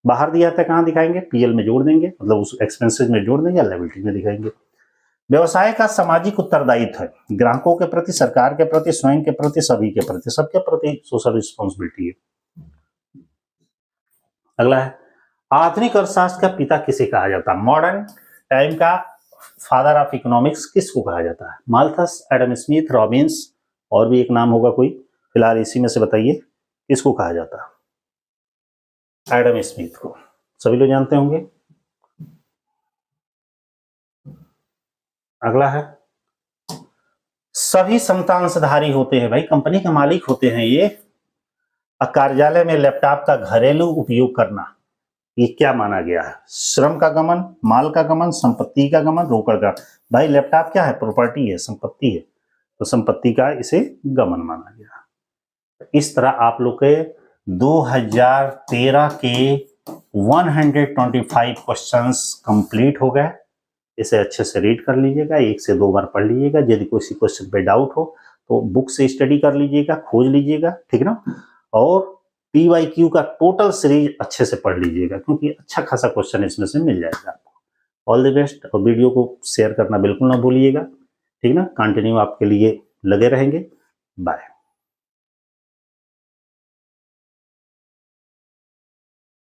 बाहर दिया है कहां दिखाएंगे? पीएल में जोड़ देंगे, मतलब उस एक्सपेंसेस में जोड़ देंगे या लायबिलिटी में दिखाएंगे। व्यवसाय का सामाजिक उत्तरदायित्व है, ग्राहकों के प्रति, सरकार के प्रति, स्वयं के प्रति, सभी के प्रति, सबके प्रति सोशल रिस्पॉन्सिबिलिटी है। अगला है, आधुनिक अर्थशास्त्र का पिता किसे कहा जाता है? मॉडर्न टाइम का फादर ऑफ इकोनॉमिक्स किसको कहा जाता है? माल्थस, एडम स्मिथ, रॉबिन्स, और भी एक नाम होगा कोई, फिलहाल इसी में से बताइए किसको कहा जाता है? एडम स्मिथ को सभी लोग जानते होंगे। अगला है, सभी समतांशधारी होते हैं, भाई कंपनी के मालिक होते हैं ये। कार्यालय में लैपटॉप का घरेलू उपयोग करना, ये क्या माना गया है? श्रम का गमन, माल का गमन, संपत्ति का गमन, रोकड़ का। भाई लैपटॉप क्या है? प्रॉपर्टी है, संपत्ति है, तो संपत्ति का इसे गमन माना गया। इस तरह आप लोग के 2013 के 125 क्वेश्चंस कंप्लीट हो गए। इसे अच्छे से रीड कर लीजिएगा, एक से दो बार पढ़ लीजिएगा। यदि किसी क्वेश्चन पे डाउट हो तो बुक से स्टडी कर लीजिएगा, खोज लीजिएगा, ठीक ना। और PYQ का टोटल सीरीज अच्छे से पढ़ लीजिएगा क्योंकि अच्छा खासा क्वेश्चन इसमें से मिल जाएगा आपको। ऑल द बेस्ट, और वीडियो को शेयर करना बिल्कुल ना भूलिएगा, ठीक ना। कंटिन्यू आपके लिए लगे रहेंगे। बाय।